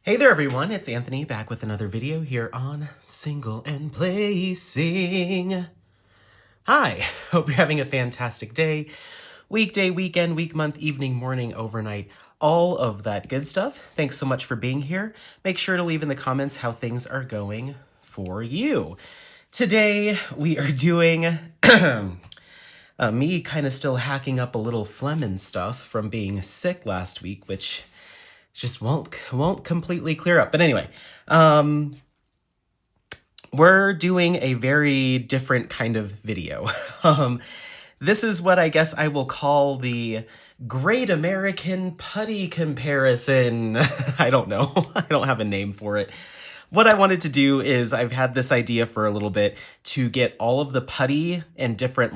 Hey there everyone, it's Anthony back with another video here on Single and Placing. Hi, hope you're having a fantastic day, weekday, weekend, week, month, evening, morning, overnight, all of that good stuff. Thanks so much for being here. Make sure to leave in the comments how things are going for you. Today we are doing me kind of still hacking up a little phlegm and stuff from being sick last week, which just won't completely clear up. But anyway, we're doing a very different kind of video. This is what I guess I will call the Great American Putty Comparison. I don't know. I don't have a name for it. What I wanted to do is I've had this idea for a little bit to get all of the putty and different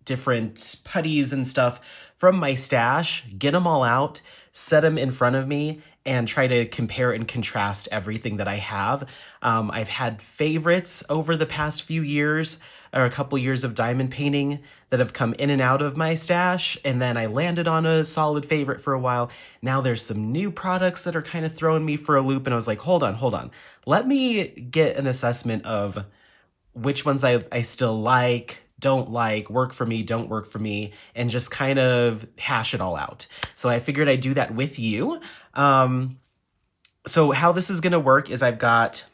different putties and stuff from my stash, get them all out, set them in front of me, and try to compare and contrast everything that I have. I've had favorites over the past few years, or a couple years of diamond painting that have come in and out of my stash, and then I landed on a solid favorite for a while. Now there's some new products that are kind of throwing me for a loop, and I was like, hold on. Let me get an assessment of which ones I still like, don't like, work for me, don't work for me, and just kind of hash it all out. So I figured I'd do that with you. So how this is going to work is I've got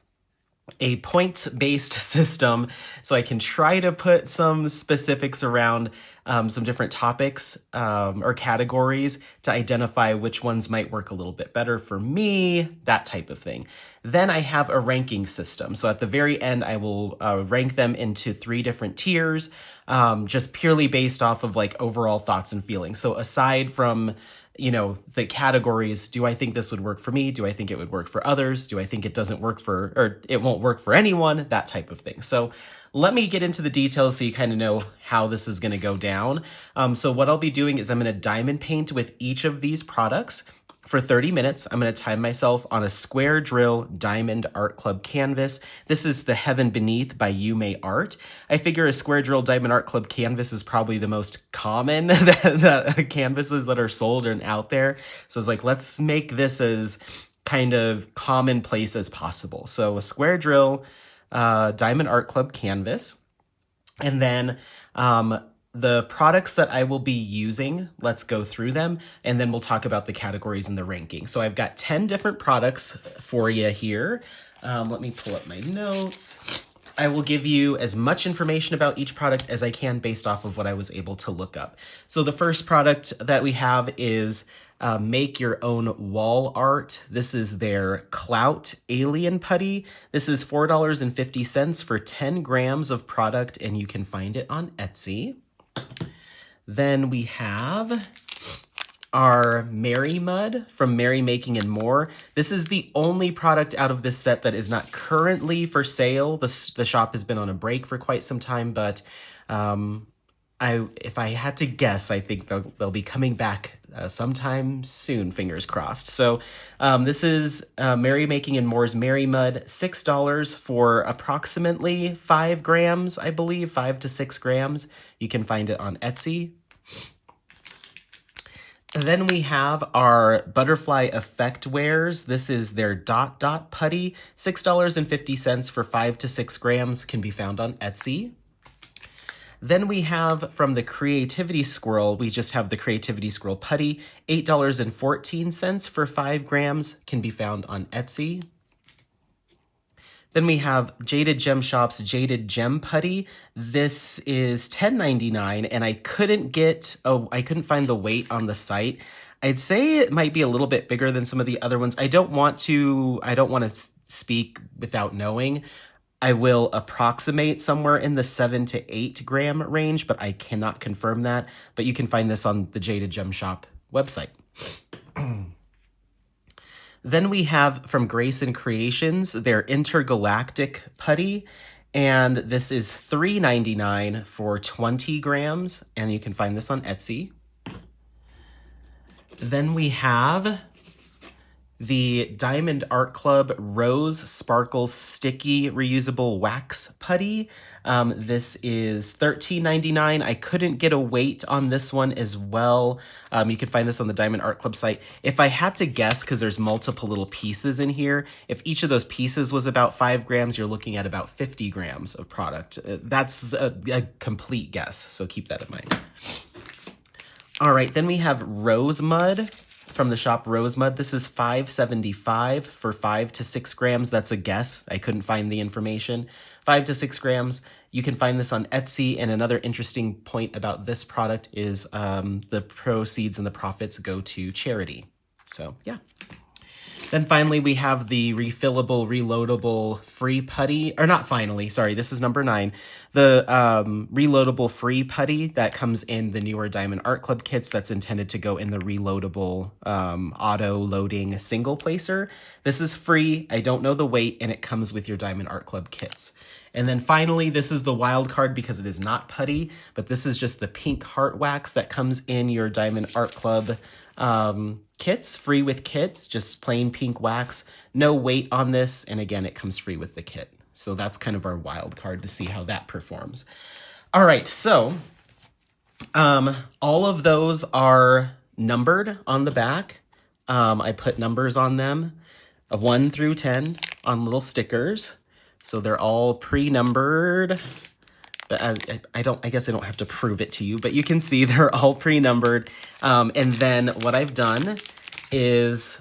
a points-based system, so I can try to put some specifics around some different topics or categories to identify which ones might work a little bit better for me, that type of thing. Then I have a ranking system. So at the very end, I will rank them into 3 different tiers, just purely based off of like overall thoughts and feelings. So aside from the categories, do I think this would work for me? Do I think it would work for others? Do I think it doesn't work for, or it won't work for anyone? That type of thing. So let me get into the details so you kind of know how this is going to go down. So what I'll be doing is I'm going to diamond paint with each of these products for 30 minutes. I'm going to time myself on a square drill diamond art club canvas. This is the Heaven Beneath by You May Art. I figure a square drill diamond art club canvas is probably the most common that canvases that are sold and out there. So I was like, let's make this as kind of commonplace as possible. So a square drill diamond art club canvas. And then the products that I will be using, let's go through them, and then we'll talk about the categories and the ranking. So I've got 10 different products for you here. Let me pull up my notes. I will give you as much information about each product as I can based off of what I was able to look up. So the first product that we have is Make Your Own Wall Art. This is their Clout Alien Putty. This is $4.50 for 10 grams of product, and you can find it on Etsy. Then we have our Merry Mud from Merry Making and More. This is the only product out of this set that is not currently for sale. The shop has been on a break for quite some time, but if I had to guess, I think they'll be coming back sometime soon, fingers crossed. So this is Merry Making and More's Merry Mud, $6 for approximately 5 grams, I believe, 5 to 6 grams. You can find it on Etsy. Then we have our Butterfly Effect Wares. This is their Dot Dot Putty, $6.50 for 5 to 6 grams, can be found on Etsy. Then we have from the Creativity Squirrel, we just have the Creativity Squirrel Putty, $8.14 for 5 grams, can be found on Etsy. Then we have Jaded Gem Shop's Jaded Gem Putty. This is $10.99, and I couldn't find the weight on the site. I'd say it might be a little bit bigger than some of the other ones. I don't want to speak without knowing. I will approximate somewhere in the 7 to 8 gram range, but I cannot confirm that. But you can find this on the Jaded Gem Shop website. Then we have from Grace and Creations, their Intergalactic Putty, and this is $3.99 for 20 grams, and you can find this on Etsy. Then we have the Diamond Art Club Rose Sparkle Sticky Reusable Wax Putty. This is $13.99. I couldn't get a weight on this one as well. You can find this on the Diamond Art Club site. If I had to guess, because there's multiple little pieces in here, if each of those pieces was about 5 grams, you're looking at about 50 grams of product. That's a complete guess, so keep that in mind. All right, then we have Rose Mud from the shop Rose Mud. This is $5.75 for 5 to 6 grams. That's a guess. I couldn't find the information. 5 to 6 grams. You can find this on Etsy. And another interesting point about this product is the proceeds and the profits go to charity. So, yeah. Then finally, we have the refillable, reloadable free putty, or not finally, sorry, this is number 9. The reloadable free putty that comes in the newer Diamond Art Club kits that's intended to go in the reloadable auto-loading single placer. This is free, I don't know the weight, and it comes with your Diamond Art Club kits. And then finally, this is the wild card because it is not putty, but this is just the pink heart wax that comes in your Diamond Art Club kits, free with kits, just plain pink wax, no weight on this, and again, it comes free with the kit. So that's kind of our wild card to see how that performs. All right, so all of those are numbered on the back. I put numbers on them, 1 through 10 on little stickers. So they're all pre-numbered. But I guess I don't have to prove it to you, but you can see they're all pre-numbered. And then what I've done is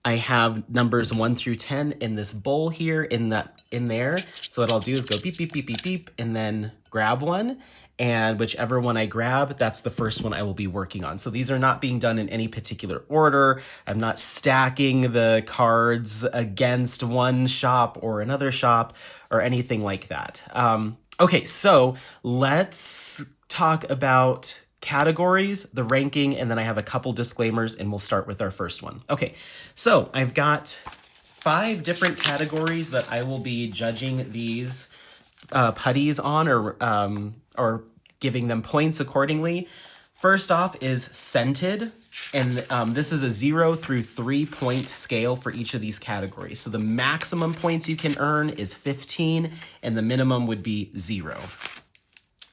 I have numbers 1 through 10 in this bowl here in there. So what I'll do is go beep, beep, beep, beep, beep, and then grab one. And whichever one I grab, that's the first one I will be working on. So these are not being done in any particular order. I'm not stacking the cards against one shop or another shop or anything like that. Okay, so let's talk about categories, the ranking, and then I have a couple disclaimers, and we'll start with our first one. Okay, so I've got 5 different categories that I will be judging these putties on, or giving them points accordingly. First off is scented, and this is a 0 through 3 point scale for each of these categories. So the maximum points you can earn is 15, and the minimum would be 0.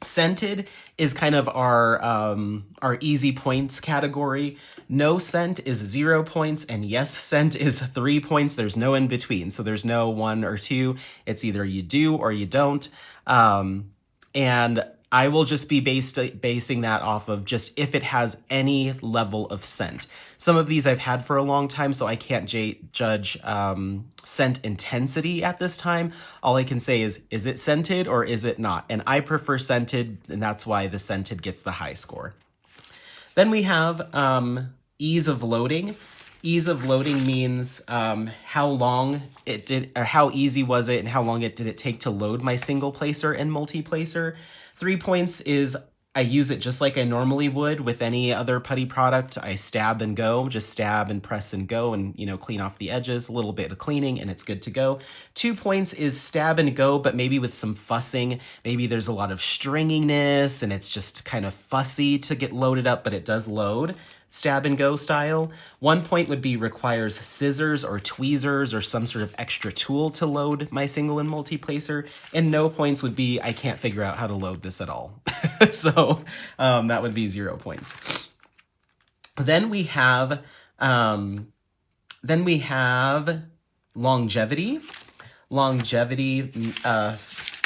Scented is kind of our easy points category. No scent is 0 points, and yes scent is 3 points. There's no in between, so there's no 1 or 2. It's either you do or you don't. And I will just be basing that off of just if it has any level of scent. Some of these I've had for a long time, so I can't judge scent intensity at this time. All I can say is it scented or is it not? And I prefer scented, and that's why the scented gets the high score. Then we have ease of loading. Ease of loading means how long it did, or how easy was it, and how long did it take to load my single placer and multi-placer. 3 points is I use it just like I normally would with any other putty product. I stab and go, just stab and press and go, and clean off the edges, a little bit of cleaning, and it's good to go. 2 points is stab and go, but maybe with some fussing. Maybe there's a lot of stringiness and it's just kind of fussy to get loaded up, but it does load. Stab and go style. 1 point would be requires scissors or tweezers or some sort of extra tool to load my single and multi-placer. And no points would be I can't figure out how to load this at all. So that would be 0 points. Then we have longevity. Longevity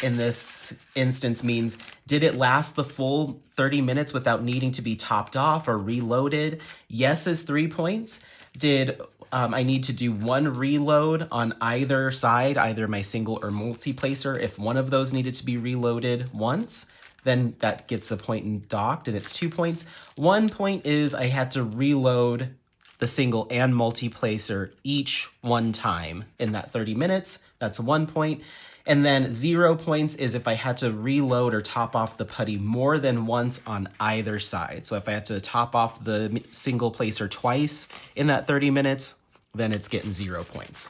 in this instance means, did it last the full 30 minutes without needing to be topped off or reloaded? Yes is 3 points. Did I need to do 1 reload on either side, either my single or multi-placer? If one of those needed to be reloaded once, then that gets a point and docked, and it's 2 points. 1 point is I had to reload the single and multi-placer each one time in that 30 minutes. That's 1 point. And then 0 points is if I had to reload or top off the putty more than once on either side. So if I had to top off the single placer twice in that 30 minutes, then it's getting 0 points.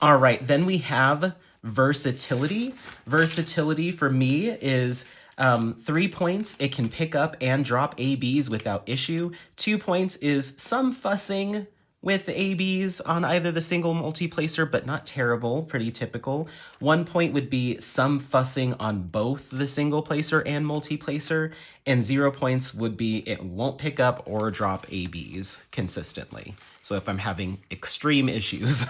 All right, then we have versatility. Versatility for me is 3 points. It can pick up and drop ABs without issue. 2 points is some fussing, with ABs on either the single multi-placer, but not terrible, pretty typical. 1 point would be some fussing on both the single placer and multi-placer, and 0 points would be it won't pick up or drop ABs consistently. So if I'm having extreme issues.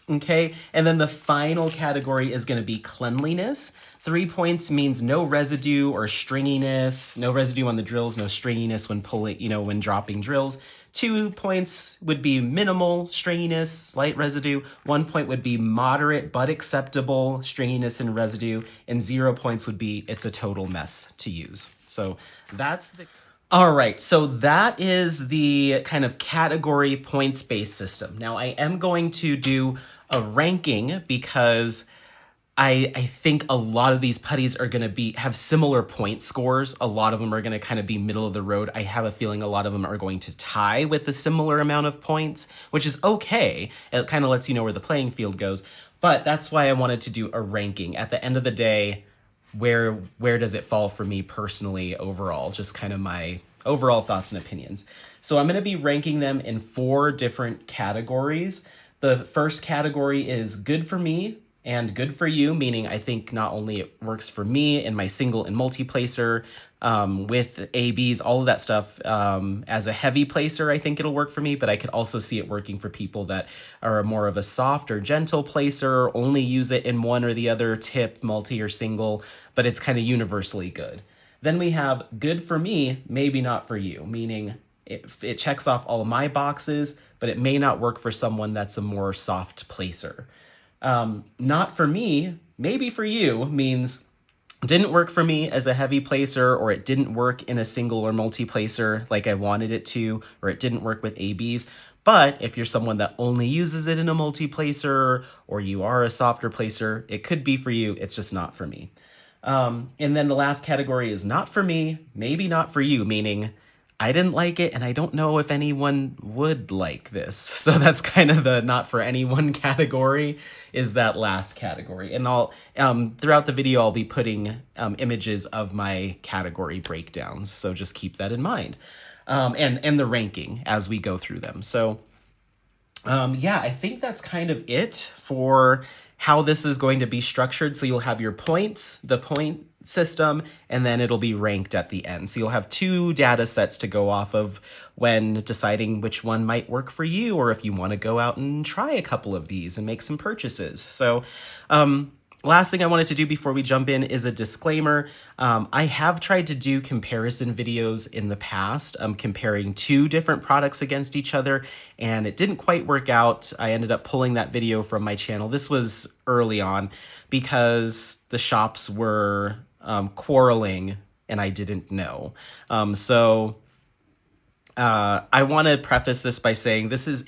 Okay, and then the final category is going to be cleanliness. 3 points means no residue or stringiness, no residue on the drills, no stringiness when pulling, when dropping drills. 2 points would be minimal stringiness, slight residue. 1 point would be moderate but acceptable stringiness and residue. And 0 points would be it's a total mess to use. So that's the... All right, so that is the kind of category points-based system. Now I am going to do a ranking because I think a lot of these putties are going to have similar point scores. A lot of them are going to kind of be middle of the road. I have a feeling a lot of them are going to tie with a similar amount of points, which is okay. It kind of lets you know where the playing field goes. But that's why I wanted to do a ranking. At the end of the day, where does it fall for me personally overall? Just kind of my overall thoughts and opinions. So I'm going to be ranking them in 4 different categories. The first category is good for me and good for you, meaning I think not only it works for me in my single and multi-placer with ABs, all of that stuff. As a heavy placer, I think it'll work for me, but I could also see it working for people that are more of a soft or gentle placer, only use it in one or the other tip, multi or single, but it's kind of universally good. Then we have good for me, maybe not for you, meaning it checks off all of my boxes, but it may not work for someone that's a more soft placer. Not for me, maybe for you, means didn't work for me as a heavy placer, or it didn't work in a single or multi-placer like I wanted it to, or it didn't work with ABs. But if you're someone that only uses it in a multi-placer, or you are a softer placer, it could be for you, it's just not for me. And then the last category is not for me, maybe not for you, meaning I didn't like it and I don't know if anyone would like this. So that's kind of the not for anyone category, is that last category. And I'll throughout the video I'll be putting images of my category breakdowns, so just keep that in mind. And the ranking as we go through them. So yeah, I think that's kind of it for how this is going to be structured. So you'll have your points, the point system, and then it'll be ranked at the end. So you'll have 2 data sets to go off of when deciding which one might work for you, or if you want to go out and try a couple of these and make some purchases. So last thing I wanted to do before we jump in is a disclaimer. I have tried to do comparison videos in the past, comparing 2 different products against each other, and it didn't quite work out. I ended up pulling that video from my channel. This was early on because the shops were quarreling and I didn't know. I want to preface this by saying this is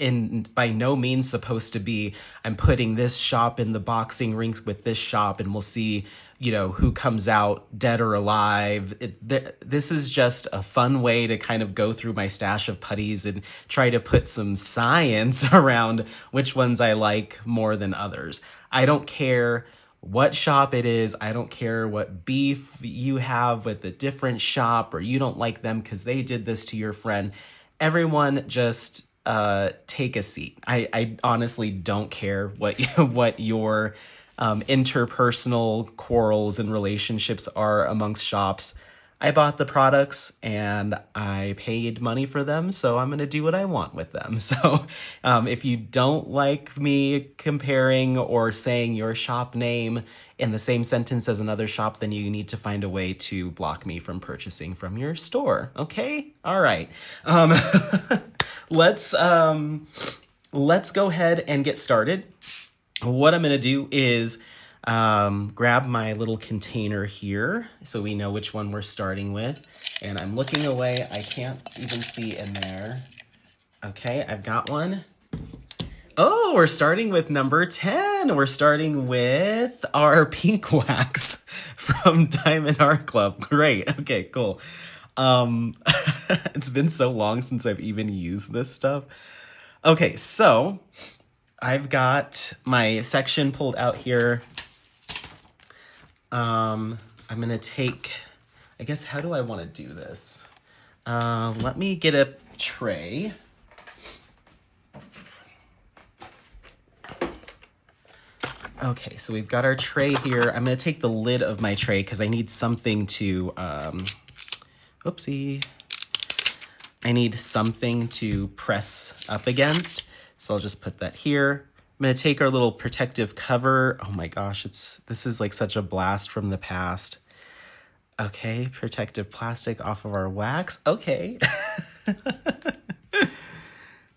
by no means supposed to be, I'm putting this shop in the boxing rings with this shop and we'll see, who comes out dead or alive. This is just a fun way to kind of go through my stash of putties and try to put some science around which ones I like more than others. I don't care what shop it is. I don't care what beef you have with a different shop, or you don't like them because they did this to your friend. Everyone just take a seat. I honestly don't care what your interpersonal quarrels and relationships are amongst shops. I bought the products and I paid money for them, so I'm going to do what I want with them. So if you don't like me comparing or saying your shop name in the same sentence as another shop, then you need to find a way to block me from purchasing from your store. Okay? All right. Let's go ahead and get started. What I'm going to do is grab my little container here so we know which one we're starting with. And I'm looking away. I can't even see in there. Okay, I've got one. Oh, we're starting with number 10. We're starting with our pink wax from Diamond Art Club. Great. Okay, cool. It's been so long since I've even used this stuff. Okay, so I've got my section pulled out here. I'm going to take, I guess, how do I want to do this? Let me get a tray. Okay, so we've got our tray here. I'm going to take the lid of my tray because I need something to, oopsie. I need something to press up against. So I'll just put that here. I'm going to take our little protective cover. Oh my gosh, this is like such a blast from the past. Okay, protective plastic off of our wax. Okay.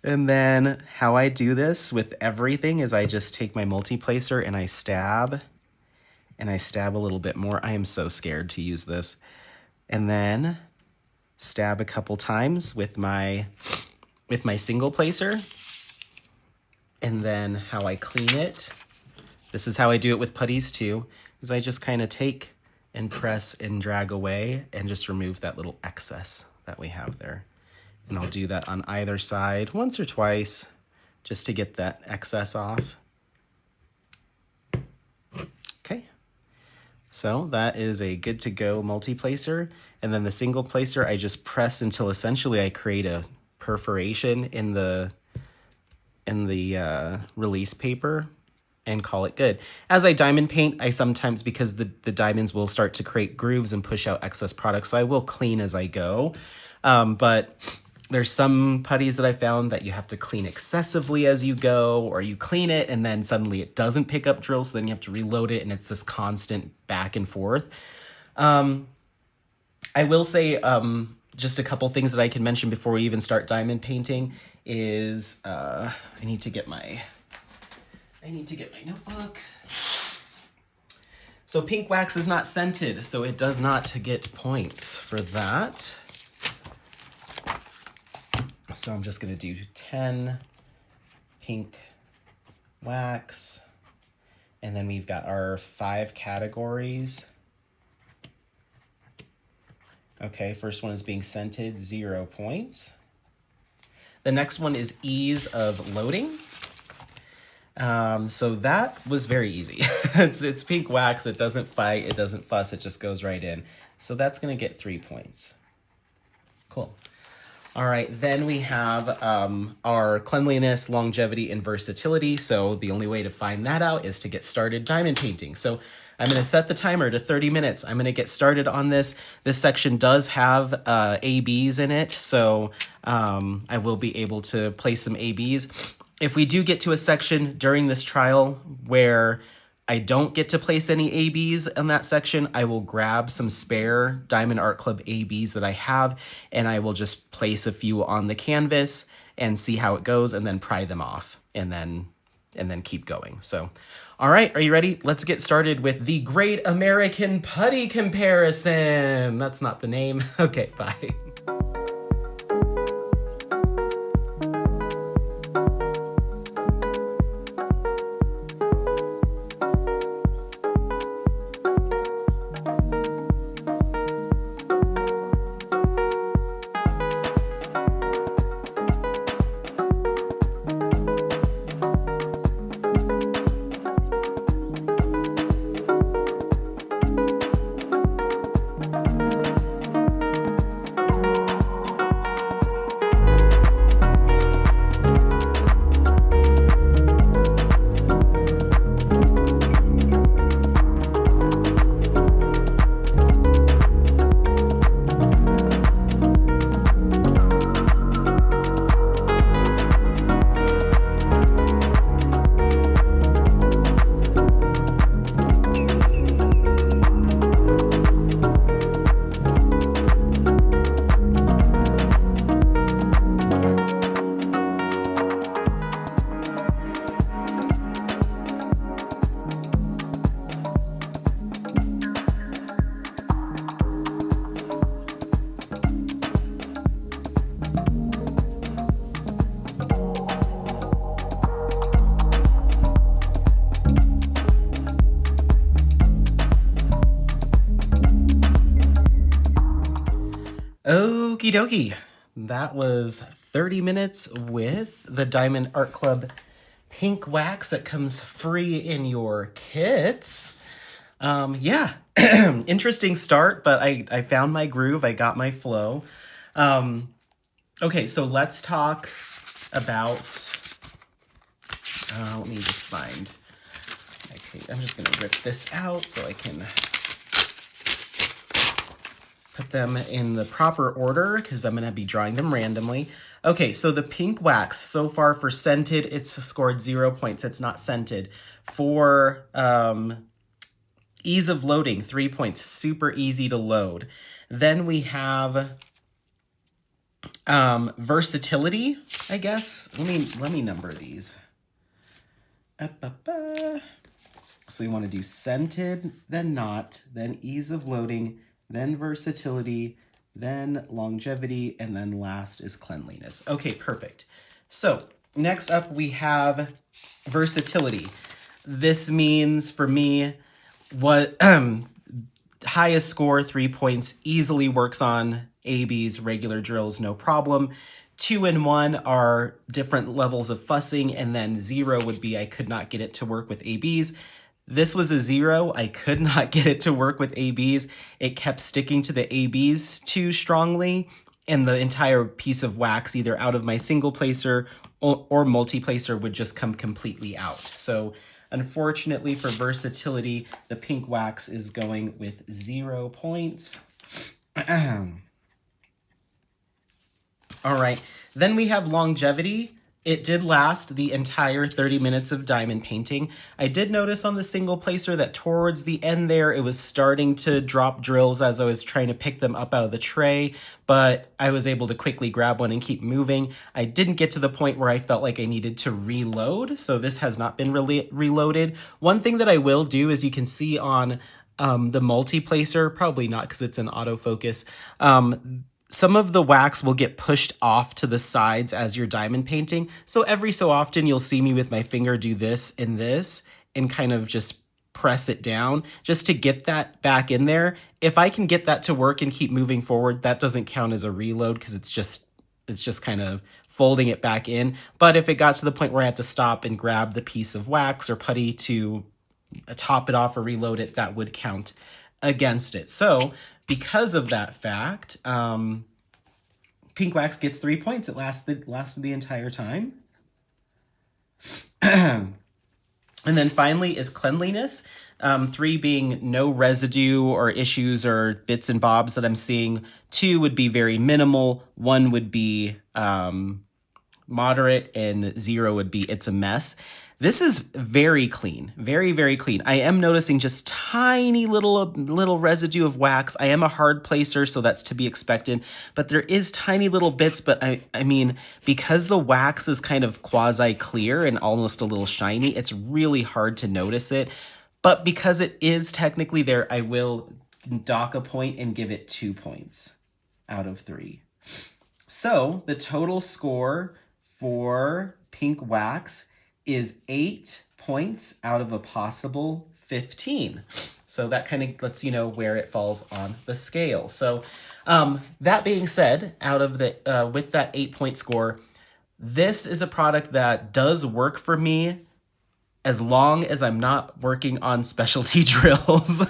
And then how I do this with everything is I just take my multi-placer and I stab a little bit more. I am so scared to use this. And then stab a couple times with my single placer. And then how I clean it, this is how I do it with putties too, is I just kind of take and press and drag away and just remove that little excess that we have there. And I'll do that on either side once or twice just to get that excess off. Okay, so that is a good to go multi-placer. And then the single placer, I just press until essentially I create a perforation in the release paper and call it good. As I diamond paint, I sometimes, because the diamonds will start to create grooves and push out excess product, so I will clean as I go. But there's some putties that I found that you have to clean excessively as you go, or you clean it and then suddenly it doesn't pick up drill, so then you have to reload it and it's this constant back and forth. I will say just a couple things that I can mention before we even start diamond painting is I need to get my notebook. So pink wax is not scented, so it does not get points for that. So I'm just gonna do 10 pink wax, and then we've got our 5 categories. Okay, first one is being scented, 0 points. The next one is ease of loading. So that was very easy. It's pink wax, it doesn't fight, it doesn't fuss, it just goes right in. So that's gonna get 3 points. Cool. All right, then we have our cleanliness, longevity, and versatility. So the only way to find that out is to get started diamond painting. So I'm gonna set the timer to 30 minutes. I'm gonna get started on this. This section does have ABs in it, so I will be able to place some ABs. If we do get to a section during this trial where I don't get to place any ABs in that section, I will grab some spare Diamond Art Club ABs that I have, and I will just place a few on the canvas and see how it goes, and then pry them off, and then keep going. So, all right, are you ready? Let's get started with the Great American Putty Comparison. That's not the name. Okay, bye. Okie dokie. That was 30 minutes with the Diamond Art Club pink wax that comes free in your kits. Yeah, interesting start, but I found my groove. I got my flow. Okay, so let's talk about, let me just find, Okay, I'm just gonna rip this out so I can put them in the proper order because I'm gonna be drawing them randomly. Okay, so the pink wax, so far for scented, it's scored 0 points. It's not scented. For ease of loading, 3 points, super easy to load. Then we have versatility, I guess. Let me number these. So you want to do scented, then not, then ease of loading, then versatility, then longevity, and then last is cleanliness. Okay, perfect. So next up we have versatility. This means for me what highest score, 3 points, easily works on ABs, regular drills, no problem. 2 and 1 are different levels of fussing, and then 0 would be I could not get it to work with ABs. This was a 0. I could not get it to work with ABs. It kept sticking to the ABs too strongly, and the entire piece of wax, either out of my single placer or multi-placer, would just come completely out. So unfortunately for versatility, the pink wax is going with 0 points. All right, then we have longevity. It did last the entire 30 minutes of diamond painting. I did notice on the single placer that towards the end there, it was starting to drop drills as I was trying to pick them up out of the tray, but I was able to quickly grab one and keep moving. I didn't get to the point where I felt like I needed to reload, so this has not been really reloaded. One thing that I will do, as you can see on the multi-placer, probably not because it's an autofocus, some of the wax will get pushed off to the sides as you're diamond painting. So every so often you'll see me with my finger do this and kind of just press it down just to get that back in there. If I can get that to work and keep moving forward, that doesn't count as a reload because it's just kind of folding it back in. But if it got to the point where I had to stop and grab the piece of wax or putty to top it off or reload it, that would count against it. So because of that fact, pink wax gets 3 points. It lasted the entire time. And then finally is cleanliness. 3 being no residue or issues or bits and bobs that I'm seeing. 2 would be very minimal. 1 would be moderate, and 0 would be it's a mess. This is very clean, very, very clean. I am noticing just tiny little residue of wax. I am a hard placer, so that's to be expected, but there is tiny little bits, but I mean, because the wax is kind of quasi-clear and almost a little shiny, it's really hard to notice it. But because it is technically there, I will dock a point and give it 2 points out of 3. So the total score for pink wax is 8 points out of a possible 15. So that kind of lets you know where it falls on the scale. So that being said, out of the with that 8-point score, this is a product that does work for me as long as I'm not working on specialty drills.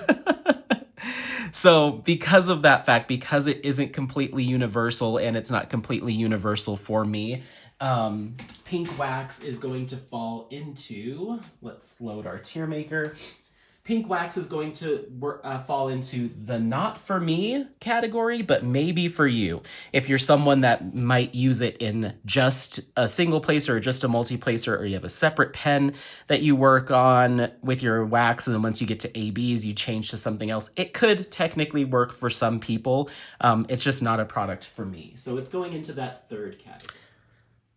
So because of that fact, because it isn't completely universal and it's not completely universal for me, pink wax is going to fall into, let's load our tier maker. Pink wax is going to fall into the not for me category, but maybe for you. If you're someone that might use it in just a single placer or just a multi-placer, or you have a separate pen that you work on with your wax, and then once you get to ABs, you change to something else. It could technically work for some people. It's just not a product for me. So it's going into that third category.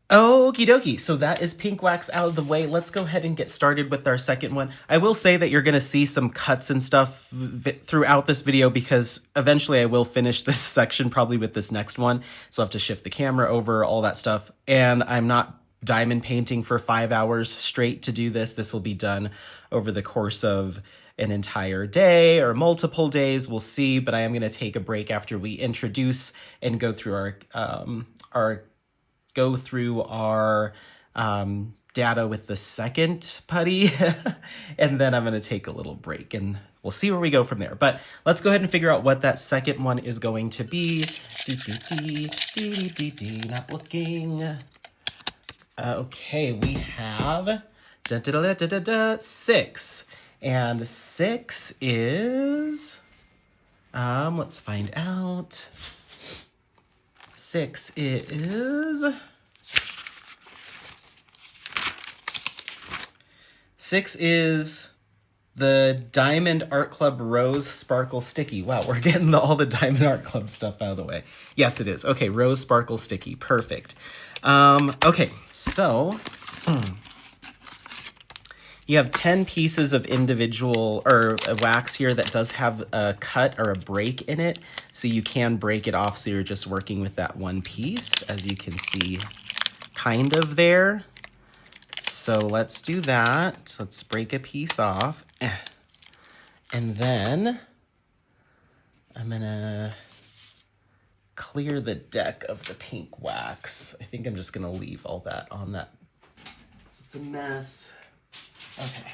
Okie dokie, so that is pink wax out of the way. Let's go ahead and get started with our second one. I will say that you're going to see some cuts and stuff throughout this video because eventually I will finish this section probably with this next one. So I'll have to shift the camera over, all that stuff. And I'm not diamond painting for 5 hours straight to do this. This will be done over the course of an entire day or multiple days. We'll see, but I am going to take a break after we introduce and go through our data with the second putty, and then I'm going to take a little break and we'll see where we go from there. But let's go ahead and figure out what that second one is going to be. Not looking. Okay, we have 6. And 6 is, let's find out. 6 is, 6 is the Diamond Art Club Rose Sparkle Sticky. Wow, we're getting all the Diamond Art Club stuff out of the way. Yes, it is. Okay, Rose Sparkle Sticky. Perfect. Okay, so you have 10 pieces of individual or a wax here that does have a cut or a break in it. So you can break it off. So you're just working with that one piece, as you can see kind of there. So let's do that. Let's break a piece off. And then I'm gonna clear the deck of the pink wax. I think I'm just gonna leave all that on that. So it's a mess. Okay.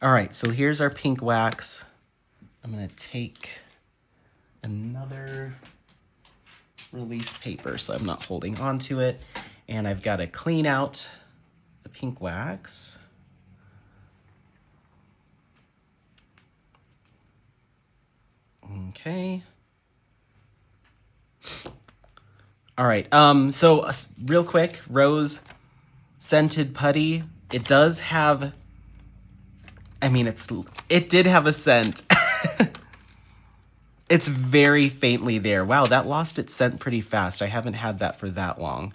All right, so here's our pink wax. I'm gonna take another release paper so I'm not holding on to it. And I've got to clean out the pink wax. Okay. All right, so real quick, rose scented putty. It does have, I mean, it did have a scent. It's very faintly there. Wow, that lost its scent pretty fast. I haven't had that for that long.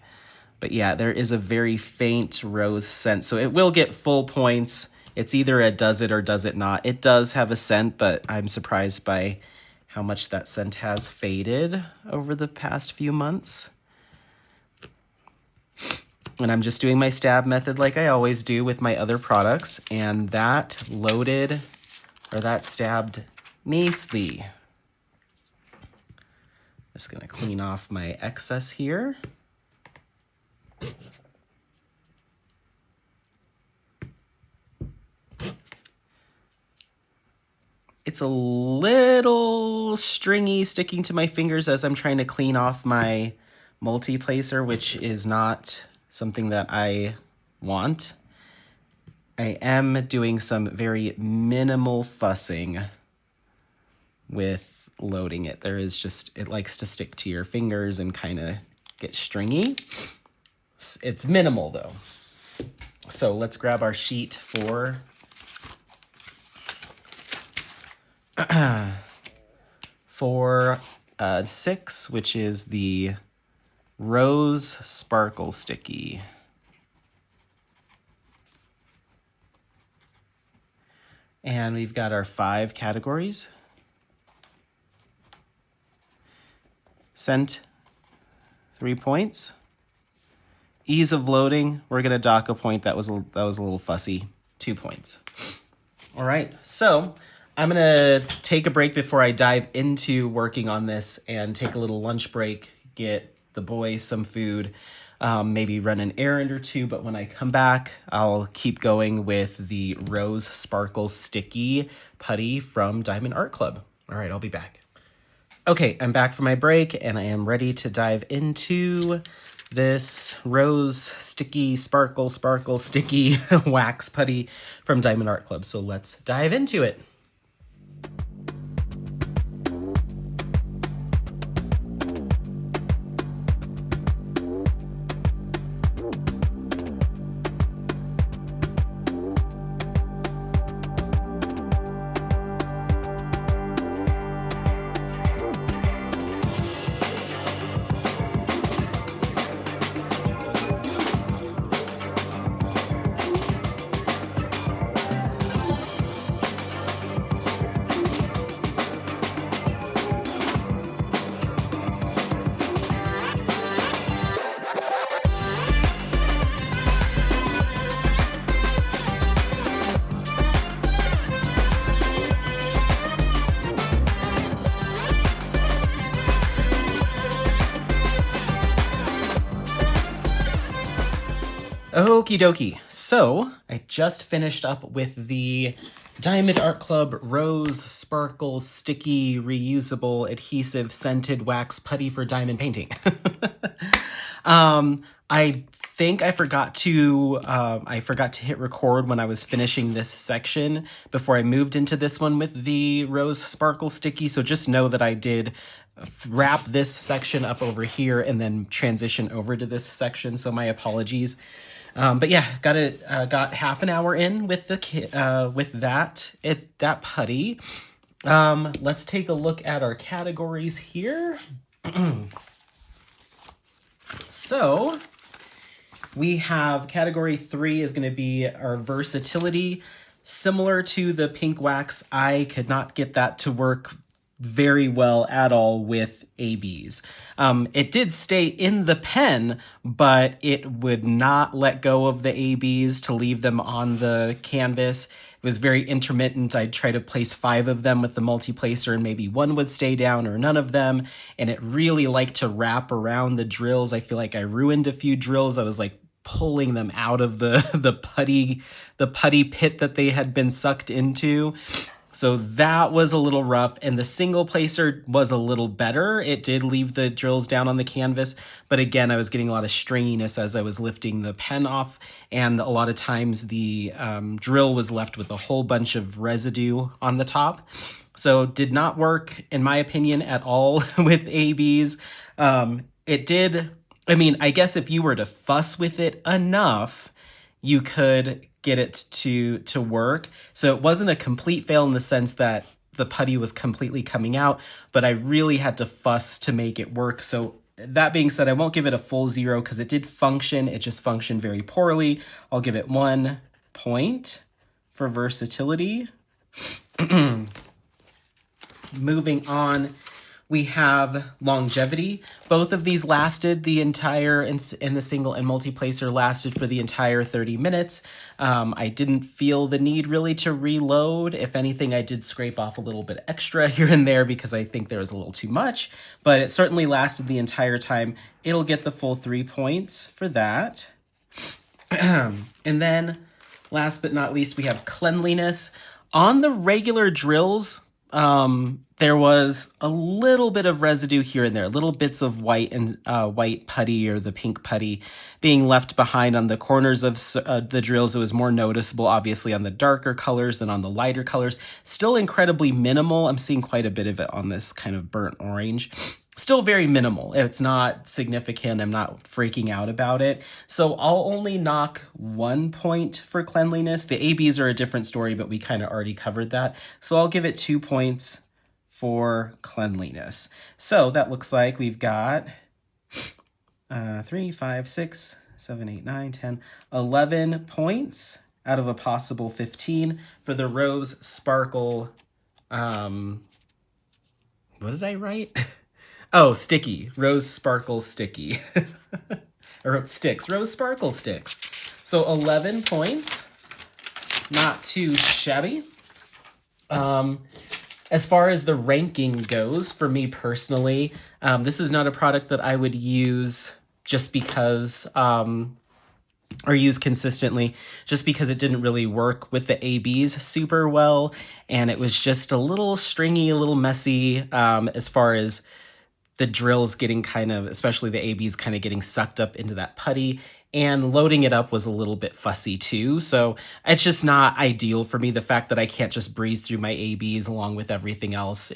But yeah, there is a very faint rose scent, so it will get full points. It's either a does it or does it not. It does have a scent, but I'm surprised by how much that scent has faded over the past few months. And I'm just doing my stab method like I always do with my other products, and that loaded, or that stabbed nicely. Just gonna clean off my excess here. It's a little stringy sticking to my fingers as I'm trying to clean off my multi-placer, which is not something that I want. I am doing some very minimal fussing with loading it. There is just, it likes to stick to your fingers and kind of get stringy. It's minimal though. So let's grab our sheet for for 6, which is the Rose Sparkle Sticky. And we've got our 5 categories. Scent, 3 points. Ease of loading, we're gonna dock a point. That was a little fussy, 2 points. All right, so I'm gonna take a break before I dive into working on this and take a little lunch break, get the boys some food, maybe run an errand or two, but when I come back, I'll keep going with the Rose Sparkle Sticky Putty from Diamond Art Club. All right, I'll be back. Okay, I'm back from my break, and I am ready to dive into this Rose Sticky Sparkle Sticky Wax Putty from Diamond Art Club. So let's dive into it. Okie dokie. So I just finished up with the Diamond Art Club Rose Sparkle Sticky Reusable Adhesive Scented Wax Putty for Diamond Painting. I think I forgot to hit record when I was finishing this section before I moved into this one with the Rose Sparkle Sticky. So just know that I did wrap this section up over here and then transition over to this section. So my apologies. But yeah, got half an hour in with that putty. Let's take a look at our categories here. So we have category 3 is going to be our versatility. Similar to the pink wax, I could not get that to work very well at all with ABs. It did stay in the pen, but it would not let go of the ABs to leave them on the canvas. It was very intermittent. I'd try to place 5 of them with the multi-placer and maybe one would stay down or none of them. And it really liked to wrap around the drills. I feel like I ruined a few drills. I was like pulling them out of the putty pit that they had been sucked into. So that was a little rough, and the single placer was a little better. It did leave the drills down on the canvas, but again, I was getting a lot of stringiness as I was lifting the pen off, and a lot of times the drill was left with a whole bunch of residue on the top. So did not work, in my opinion, at all with ABs. It did, I mean, I guess if you were to fuss with it enough, you could get it to work. So it wasn't a complete fail in the sense that the putty was completely coming out, but I really had to fuss to make it work. So that being said, I won't give it a full 0 because it did function. It just functioned very poorly. I'll give it 1 point for versatility. Moving on, we have longevity. Both of these lasted the entire, in the single and multi-placer lasted for the entire 30 minutes. I didn't feel the need really to reload. If anything, I did scrape off a little bit extra here and there because I think there was a little too much, but it certainly lasted the entire time. It'll get the full 3 points for that. And then last but not least, we have cleanliness. On the regular drills, there was a little bit of residue here and there, little bits of white and white putty or the pink putty being left behind on the corners of the drills. It was more noticeable, obviously, on the darker colors than on the lighter colors. Still incredibly minimal. I'm seeing quite a bit of it on this kind of burnt orange. Still very minimal. It's not significant. I'm not freaking out about it. So I'll only knock 1 point for cleanliness. The ABs are a different story, but we kind of already covered that. So I'll give it 2 points for cleanliness. So that looks like we've got 3, 5, 6, 7, 8, 9, 10, 11 points out of a possible 15 for the Rose Sparkle. What did I write? Oh, sticky. Rose Sparkle Sticky. I wrote sticks. Rose Sparkle Sticks. So 11 points. Not too shabby. As far as the ranking goes, for me personally, this is not a product that I would use just because, or use consistently, just because it didn't really work with the ABs super well. And it was just a little stringy, a little messy, as far as the drills getting kind of, especially the ABs kind of getting sucked up into that putty, and loading it up was a little bit fussy too. So it's just not ideal for me. The fact that I can't just breeze through my ABs along with everything else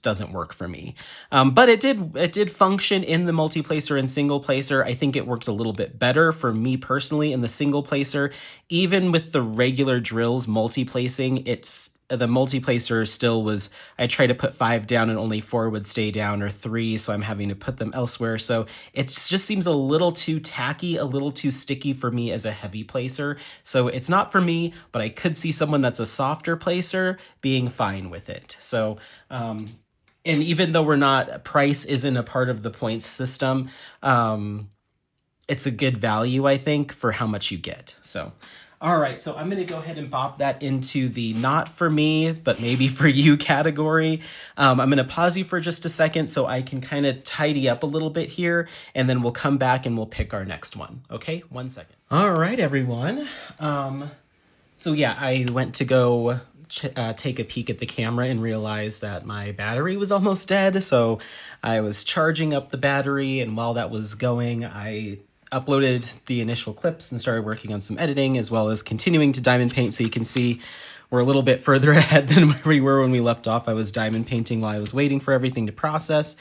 doesn't work for me. But it did function in the multi-placer and single placer. I think it worked a little bit better for me personally in the single placer. Even with the regular drills multi-placing, the multi-placer still was, I tried to put 5 down and only 4 would stay down, or 3, so I'm having to put them elsewhere. So it just seems a little too tacky, a little too sticky for me as a heavy placer. So it's not for me, but I could see someone that's a softer placer being fine with it. So, and even though price isn't a part of the points system, it's a good value, I think, for how much you get. So, all right, so I'm going to go ahead and bop that into the not for me, but maybe for you category. I'm going to pause you for just a second so I can kind of tidy up a little bit here, and then we'll come back and we'll pick our next one. Okay, 1 second. All right, everyone. So yeah, I went to go take a peek at the camera and realized that my battery was almost dead. So I was charging up the battery, and while that was going, I uploaded the initial clips and started working on some editing, as well as continuing to diamond paint. So you can see we're a little bit further ahead than where we were when we left off. I was diamond painting while I was waiting for everything to process.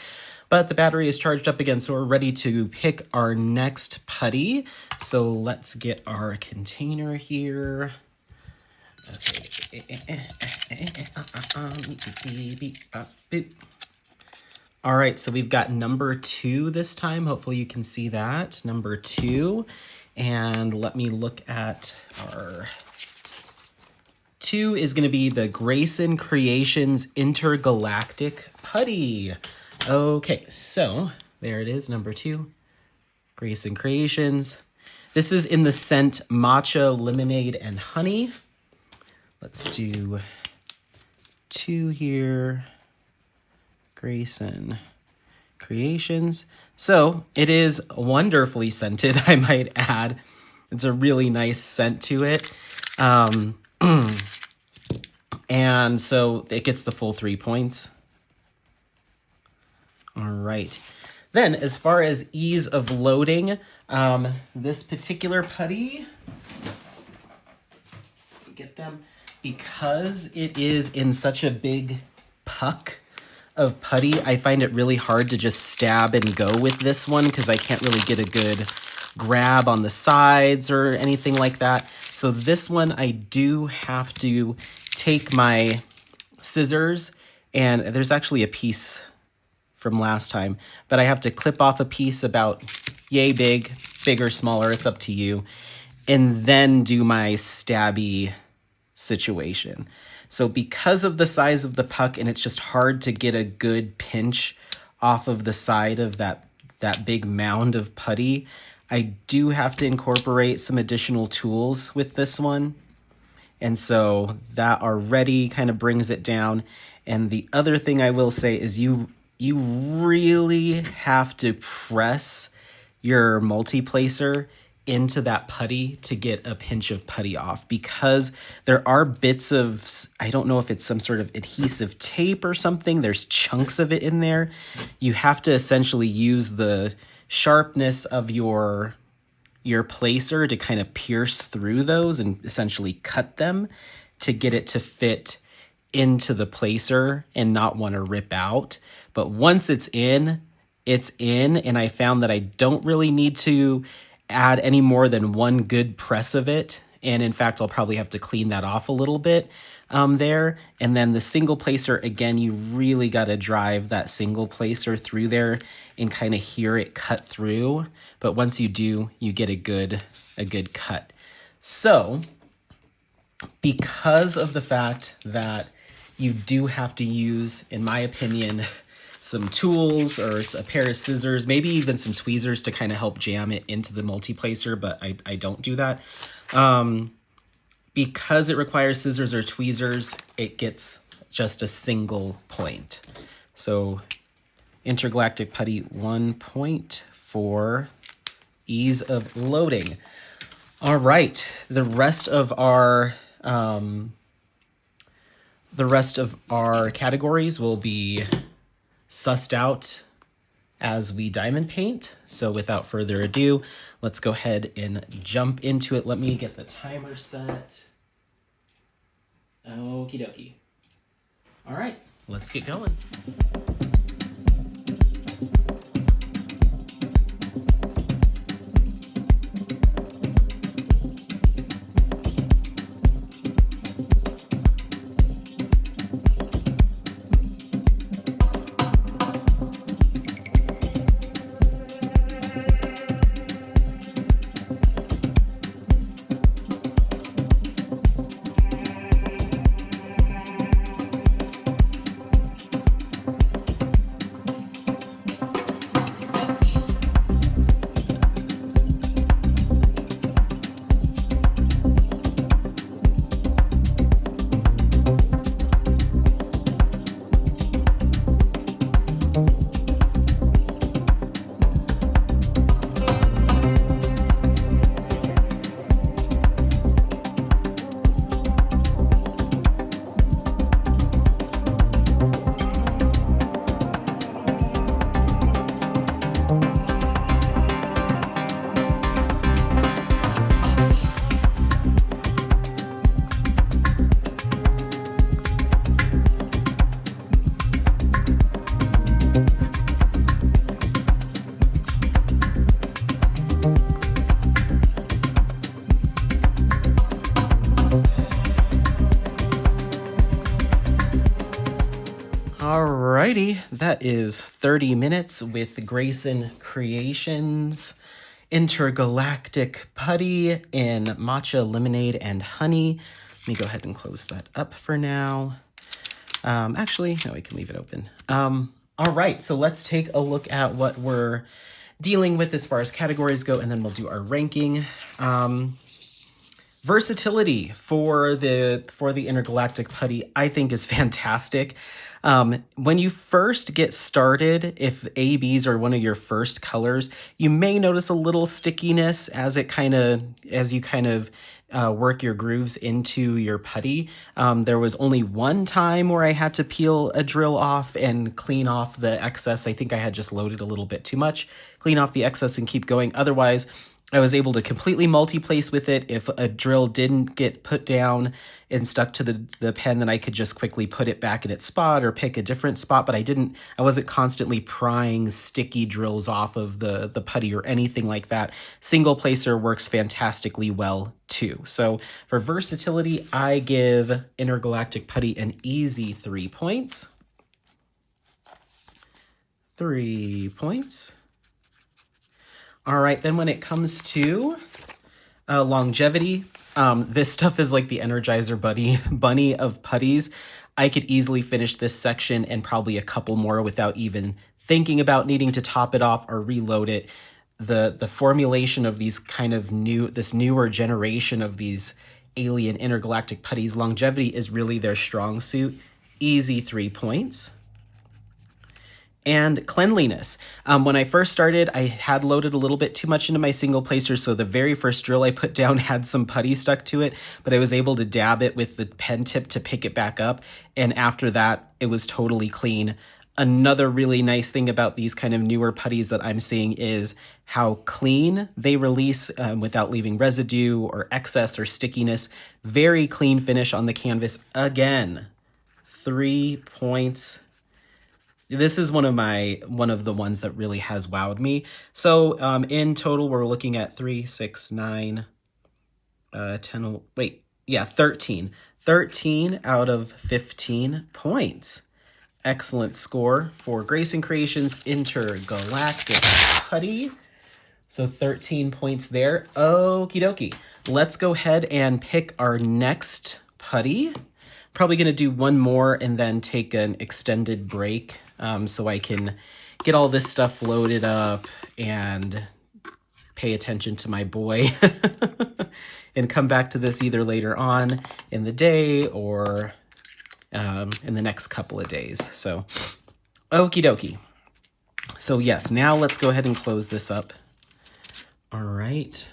But the battery is charged up again, so we're ready to pick our next putty. So let's get our container here. All right, so we've got number 2 this time. Hopefully you can see that, number 2. And let me look at our 2 is going to be the Grayson Creations Intergalactic Putty. Okay, so there it is, number 2, Grayson Creations. This is in the scent Matcha, Lemonade, and Honey. Let's do 2 here, Grayson Creations. So it is wonderfully scented, I might add. It's a really nice scent to it. And so it gets the full 3 points. All right. Then, as far as ease of loading, this particular putty, get them, because it is in such a big puck of putty, I find it really hard to just stab and go with this one because I can't really get a good grab on the sides or anything like that. So this one, I do have to take my scissors, and there's actually a piece from last time, but I have to clip off a piece about yay big, bigger, smaller, it's up to you, and then do my stabby situation. So because of the size of the puck, and it's just hard to get a good pinch off of the side of that big mound of putty, I do have to incorporate some additional tools with this one. And so that already kind of brings it down. And the other thing I will say is you really have to press your multi-placer into that putty to get a pinch of putty off, because there are bits of, I don't know if it's some sort of adhesive tape or something, there's chunks of it in there. You have to essentially use the sharpness of your placer to kind of pierce through those and essentially cut them to get it to fit into the placer and not want to rip out. But once it's in, and I found that I don't really need to add any more than one good press of it. And in fact, I'll probably have to clean that off a little bit there. And then the single placer, again, you really got to drive that single placer through there and kind of hear it cut through. But once you do, you get a good cut. So because of the fact that you do have to use, in my opinion, some tools or a pair of scissors, maybe even some tweezers to kind of help jam it into the multi-placer, but I don't do that. Because it requires scissors or tweezers, it gets just a single point. So Intergalactic Putty, 1 point for ease of loading. All right, the rest of our categories will be sussed out as we diamond paint. So without further ado, let's go ahead and jump into it. Let me get the timer set. Okie dokie. All right, let's get going. that is 30 minutes with Grayson Creations Intergalactic Putty in matcha, lemonade, and honey. Let me go ahead and close that up for now. Actually, no, we can leave it open. All right, so let's take a look at what we're dealing with as far as categories go, and then we'll do our ranking. Versatility for the Intergalactic Putty, I think, is fantastic. When you first get started, if ABs are one of your first colors, you may notice a little stickiness as you kind of work your grooves into your putty. There was only one time where I had to peel a drill off and clean off the excess. I think I had just loaded a little bit too much. Clean off the excess and keep going. Otherwise, I was able to completely multi-place with it. If a drill didn't get put down and stuck to the pen, then I could just quickly put it back in its spot or pick a different spot, but I wasn't constantly prying sticky drills off of the putty or anything like that. Single placer works fantastically well too. So for versatility, I give Intergalactic Putty an easy 3 points. 3 points. All right, then when it comes to longevity, this stuff is like the Energizer bunny of putties. I could easily finish this section and probably a couple more without even thinking about needing to top it off or reload it. The formulation of these kind of this newer generation of these alien intergalactic putties, longevity is really their strong suit. Easy 3 points. And cleanliness. When I first started, I had loaded a little bit too much into my single placer, so the very first drill I put down had some putty stuck to it, but I was able to dab it with the pen tip to pick it back up, and after that, it was totally clean. Another really nice thing about these kind of newer putties that I'm seeing is how clean they release without leaving residue or excess or stickiness. Very clean finish on the canvas. Again, 3 points. This is one of the ones that really has wowed me. So in total, we're looking at 3, 6, 9, 10, 13. 13 out of 15 points. Excellent score for Grayson Creations Intergalactic Putty. So 13 points there. Okie dokie. Let's go ahead and pick our next putty. Probably going to do one more and then take an extended break so I can get all this stuff loaded up and pay attention to my boy and come back to this either later on in the day or in the next couple of days. So, okie dokie. So yes, now let's go ahead and close this up. All right.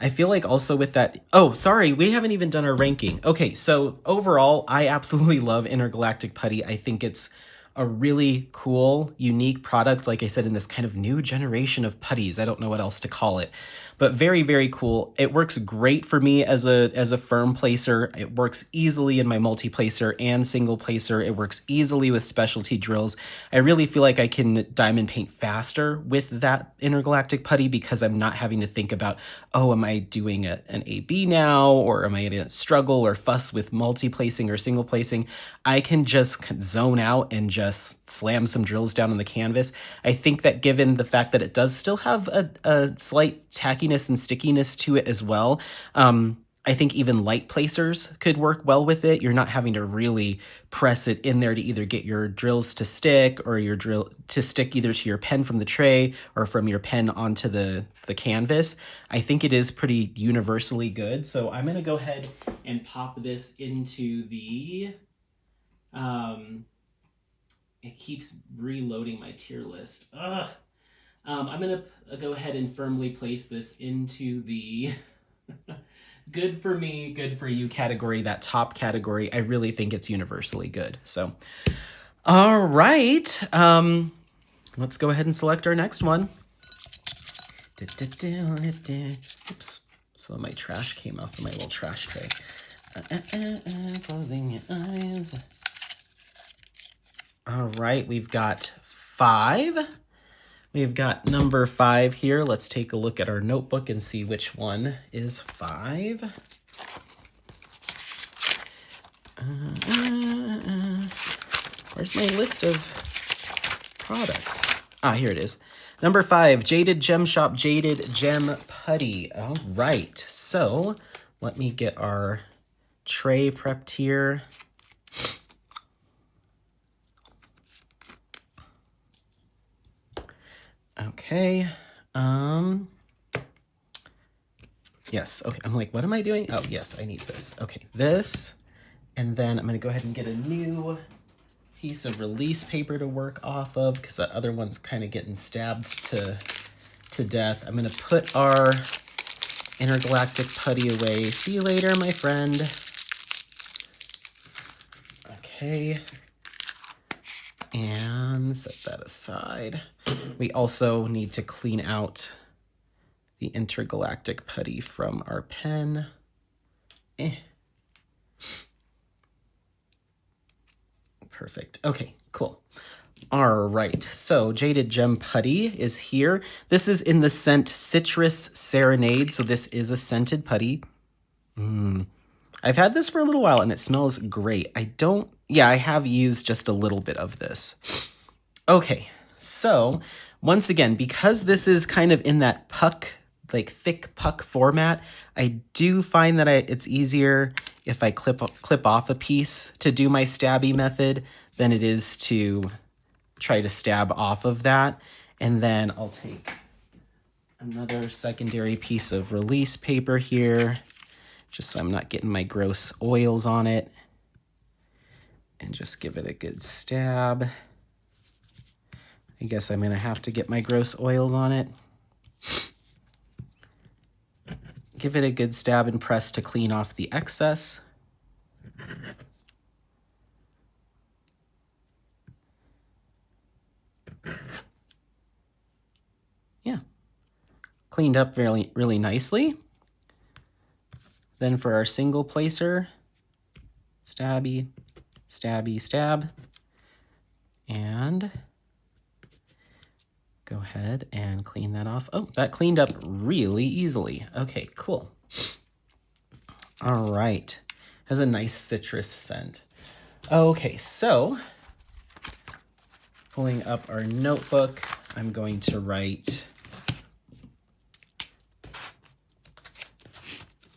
I feel like also with that, oh, sorry, we haven't even done our ranking. Okay, so overall, I absolutely love Intergalactic Putty. I think it's a really cool, unique product, like I said, in this kind of new generation of putties. I don't know what else to call it, but very, very cool. It works great for me as a firm placer. It works easily in my multi-placer and single placer. It works easily with specialty drills. I really feel like I can diamond paint faster with that Intergalactic Putty because I'm not having to think about, oh, am I doing an AB now, or am I going to struggle or fuss with multi-placing or single placing? I can just zone out and just slam some drills down on the canvas. I think that given the fact that it does still have a slight tackiness and stickiness to it as well, I think even light placers could work well with it. You're not having to really press it in there to either get your drills to stick or your drill to stick either to your pen from the tray or from your pen onto the canvas. I think it is pretty universally good. So I'm going to go ahead and pop this into the... it keeps reloading my tier list. Ugh. I'm going to go ahead and firmly place this into the good for me, good for you category, that top category. I really think it's universally good. So, all right. Let's go ahead and select our next one. Oops. So my trash came off of my little trash tray. Closing your eyes. All right, we've got 5. We've got number 5 here. Let's take a look at our notebook and see which one is 5. Where's my list of products. Ah, here it is. Number 5, Jaded Gem Shop Jaded Gem Putty. All right, so let me get our tray prepped here. Okay. Yes, okay, I'm like, what am I doing? Oh, yes, I need this. Okay, this, and then I'm gonna go ahead and get a new piece of release paper to work off of because that other one's kind of getting stabbed to death. I'm gonna put our intergalactic putty away. See you later, my friend. Okay. And set that aside. We also need to clean out the intergalactic putty from our pen. Perfect. Okay, cool. All right, so Jaded Gem Putty is here. This is in the scent Citrus Serenade, so this is a scented putty. I've had this for a little while and it smells great. I have used just a little bit of this. Okay, so once again, because this is kind of in that puck, like thick puck format, I do find that it's easier if I clip off a piece to do my stabby method than it is to try to stab off of that. And then I'll take another secondary piece of release paper here, just so I'm not getting my gross oils on it, and just give it a good stab. I guess I'm gonna have to get my gross oils on it. Give it a good stab and press to clean off the excess. Yeah, cleaned up really nicely. Then for our single placer, stabby, stabby, stab, and go ahead and clean that off. Oh, that cleaned up really easily. Okay, cool. All right, has a nice citrus scent. Okay, so pulling up our notebook, I'm going to write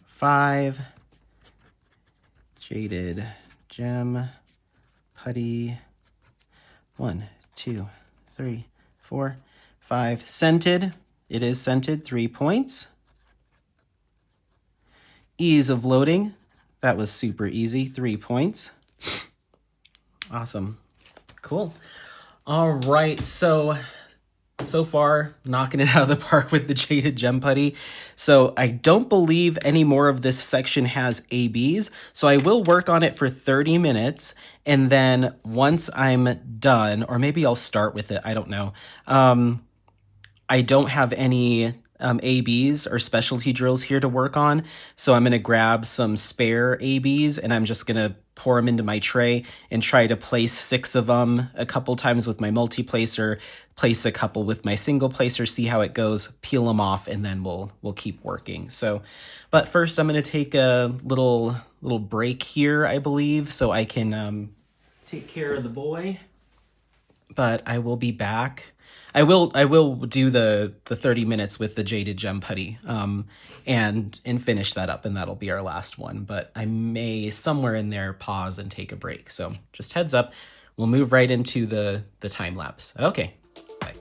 5 Jaded Gem Putty. 1, 2, 3, 4, 5. Scented. It is scented. 3 points. Ease of loading. That was super easy. 3 points. Awesome. Cool. All right. So far, knocking it out of the park with the Jaded Gem Putty. So I don't believe any more of this section has ABs. So I will work on it for 30 minutes. And then once I'm done, or maybe I'll start with it, I don't know. I don't have any ABs or specialty drills here to work on. So I'm going to grab some spare ABs and I'm just going to pour them into my tray and try to place 6 of them a couple times with my multi-placer, place a couple with my single placer, see how it goes, peel them off, and then we'll keep working. So, but first I'm going to take a little break here, I believe, so I can take care of the boy. But I will be back. I will do the 30 minutes with the Jaded Gem Putty and finish that up, and that'll be our last one. But I may somewhere in there pause and take a break. So just heads up, we'll move right into the time lapse. Okay. Bye.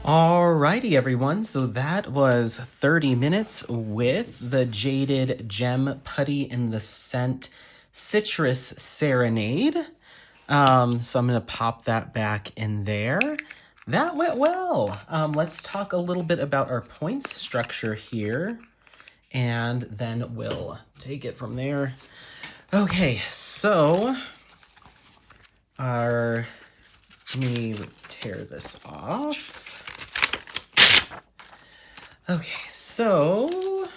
Alrighty, everyone. So that was 30 minutes with the Jaded Gem Putty in the scent Citrus Serenade. So I'm going to pop that back in there. That went well. Let's talk a little bit about our points structure here, and then we'll take it from there. Okay, so let me tear this off. Okay, so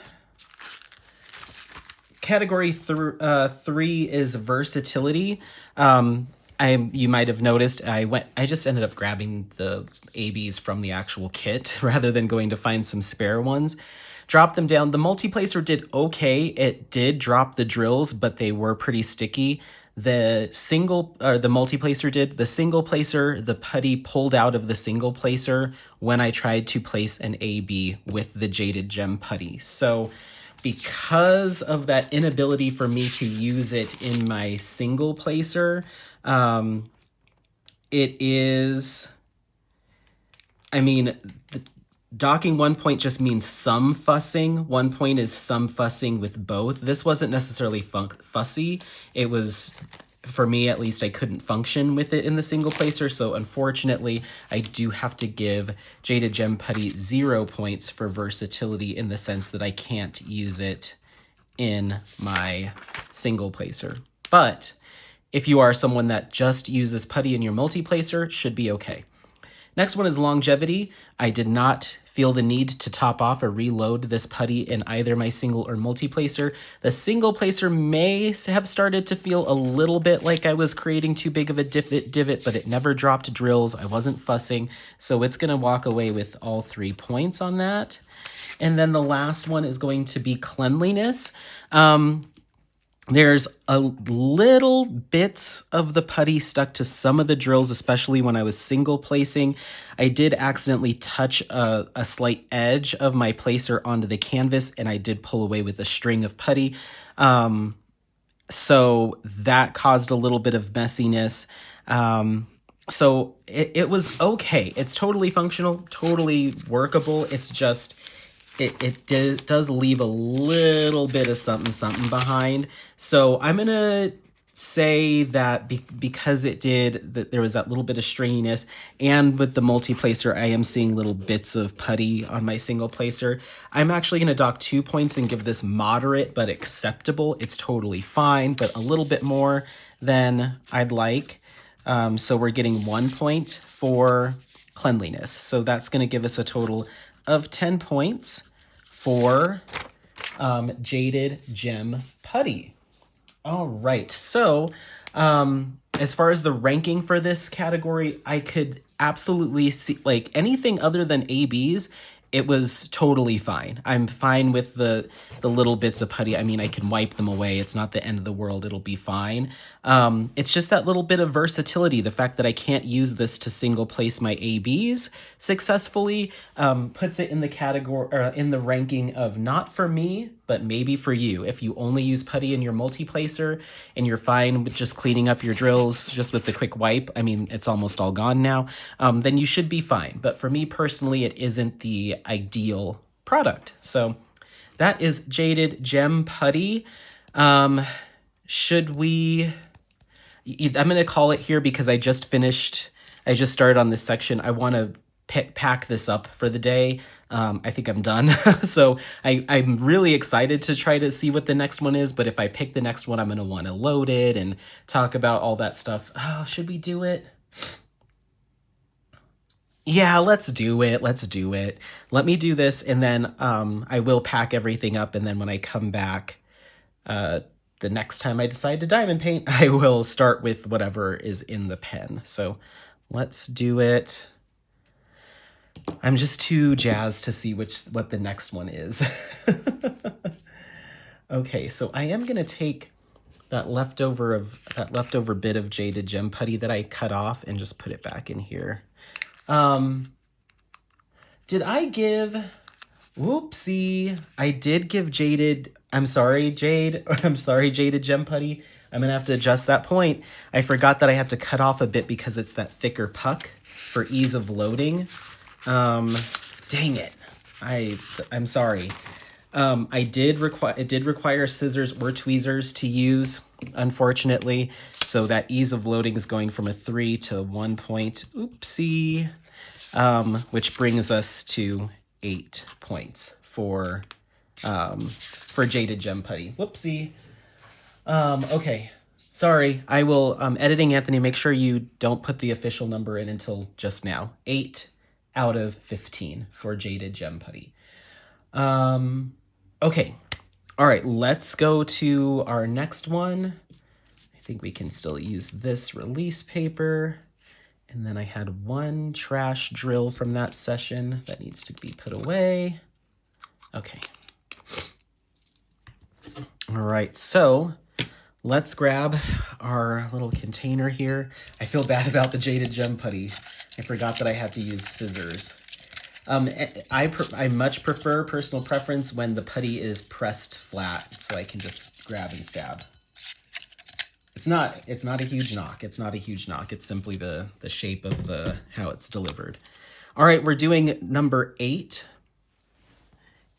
category 3 is versatility. You might have noticed I just ended up grabbing the ABs from the actual kit rather than going to find some spare ones. Drop them down. The multi-placer did okay. It did drop the drills, but they were pretty sticky. The multi-placer did. The single placer, the putty pulled out of the single placer when I tried to place an AB with the Jaded Gem putty. So because of that inability for me to use it in my single placer, docking 1 point just means some fussing. 1 point is some fussing with both. This wasn't necessarily fussy. It was, for me at least, I couldn't function with it in the single placer. So unfortunately, I do have to give Jaded Gem Putty 0 points for versatility in the sense that I can't use it in my single placer. But if you are someone that just uses putty in your multi-placer, it should be okay. Next one is longevity. I did not feel the need to top off or reload this putty in either my single or multi-placer. The single placer may have started to feel a little bit like I was creating too big of a divot, but it never dropped drills. I wasn't fussing, so it's going to walk away with all 3 points on that. And then the last one is going to be cleanliness. There's a little bits of the putty stuck to some of the drills, especially when I was single placing. I did accidentally touch a slight edge of my placer onto the canvas, and I did pull away with a string of putty. So that caused a little bit of messiness. So it was okay. It's totally functional, totally workable. It's just... It does leave a little bit of something behind. So I'm going to say that because there was that little bit of stringiness, and with the multi-placer, I am seeing little bits of putty on my single placer. I'm actually going to dock 2 points and give this moderate but acceptable. It's totally fine, but a little bit more than I'd like. So we're getting 1 point for cleanliness. So that's going to give us a total of 10 points for Jaded Gem Putty. All right, so as far as the ranking for this category, I could absolutely see, like, anything other than ABs, it was totally fine. I'm fine with the little bits of putty. I mean, I can wipe them away. It's not the end of the world. It'll be fine. It's just that little bit of versatility. The fact that I can't use this to single place my ABs successfully puts it in the category, or in the ranking of not for me, but maybe for you. If you only use putty in your multi-placer and you're fine with just cleaning up your drills just with the quick wipe, I mean, it's almost all gone now, then you should be fine. But for me personally, it isn't the ideal product. So that is Jaded Gem Putty. I'm going to call it here because I just started on this section. I want to pack this up for the day. I think I'm done. So I'm really excited to try to see what the next one is, but if I pick the next one, I'm going to want to load it and talk about all that stuff. Oh, should we do it? Yeah, let's do it. Let me do this, and then I will pack everything up, and then when I come back, the next time I decide to diamond paint, I will start with whatever is in the pen. So let's do it. I'm just too jazzed to see what the next one is. Okay, so I am gonna take that leftover bit of jaded gem putty that I cut off and just put it back in here. Did I give? Whoopsie! I did give jaded. I'm sorry, Jade. I'm sorry, jaded gem putty. I'm gonna have to adjust that point. I forgot that I had to cut off a bit because it's that thicker puck for ease of loading. Dang it. I'm sorry. It did require scissors or tweezers to use, unfortunately. So that ease of loading is going from a 3 to 1 point. Oopsie. Which brings us to 8 points for jaded gem putty. Whoopsie. Okay. Sorry. I will, editing Anthony, make sure you don't put the official number in until just now. 8 out of 15 for jaded gem putty. Okay. All right. Let's go to our next one. I think we can still use this release paper. And then I had one trash drill from that session that needs to be put away. Okay. All right, so let's grab our little container here. I feel bad about the jaded gem putty. I forgot that I had to use scissors. I much prefer, personal preference, when the putty is pressed flat, so I can just grab and stab. It's not a huge knock. It's not a huge knock. It's simply the shape of how it's delivered. All right, we're doing number 8.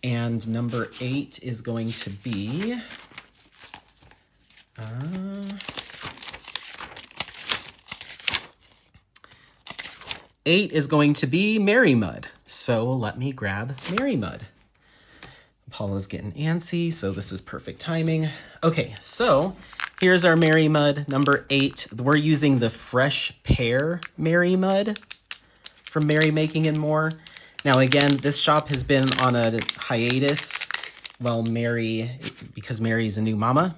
And number 8 is going to be... 8 is going to be Mary Mud. So let me grab Mary Mud. Paula's getting antsy, so this is perfect timing. Okay, so here's our Mary Mud, number 8. We're using the Fresh Pear Mary Mud from Mary Making and More. Now again, this shop has been on a hiatus because Mary's a new mama,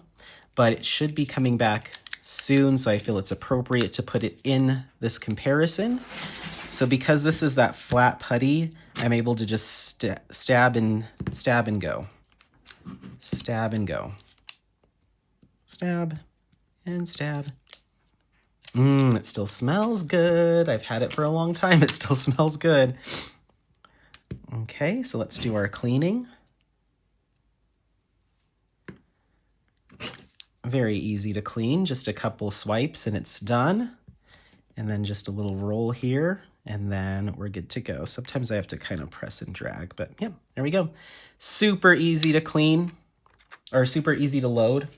but it should be coming back soon, so I feel it's appropriate to put it in this comparison. So because this is that flat putty, I'm able to just stab and go. Stab and go. Stab and stab. It still smells good. I've had it for a long time. It still smells good. Okay, so let's do our cleaning. Very easy to clean, just a couple swipes and it's done. And then just a little roll here, and then we're good to go. Sometimes I have to kind of press and drag, but yeah, there we go. Super easy to clean, or super easy to load.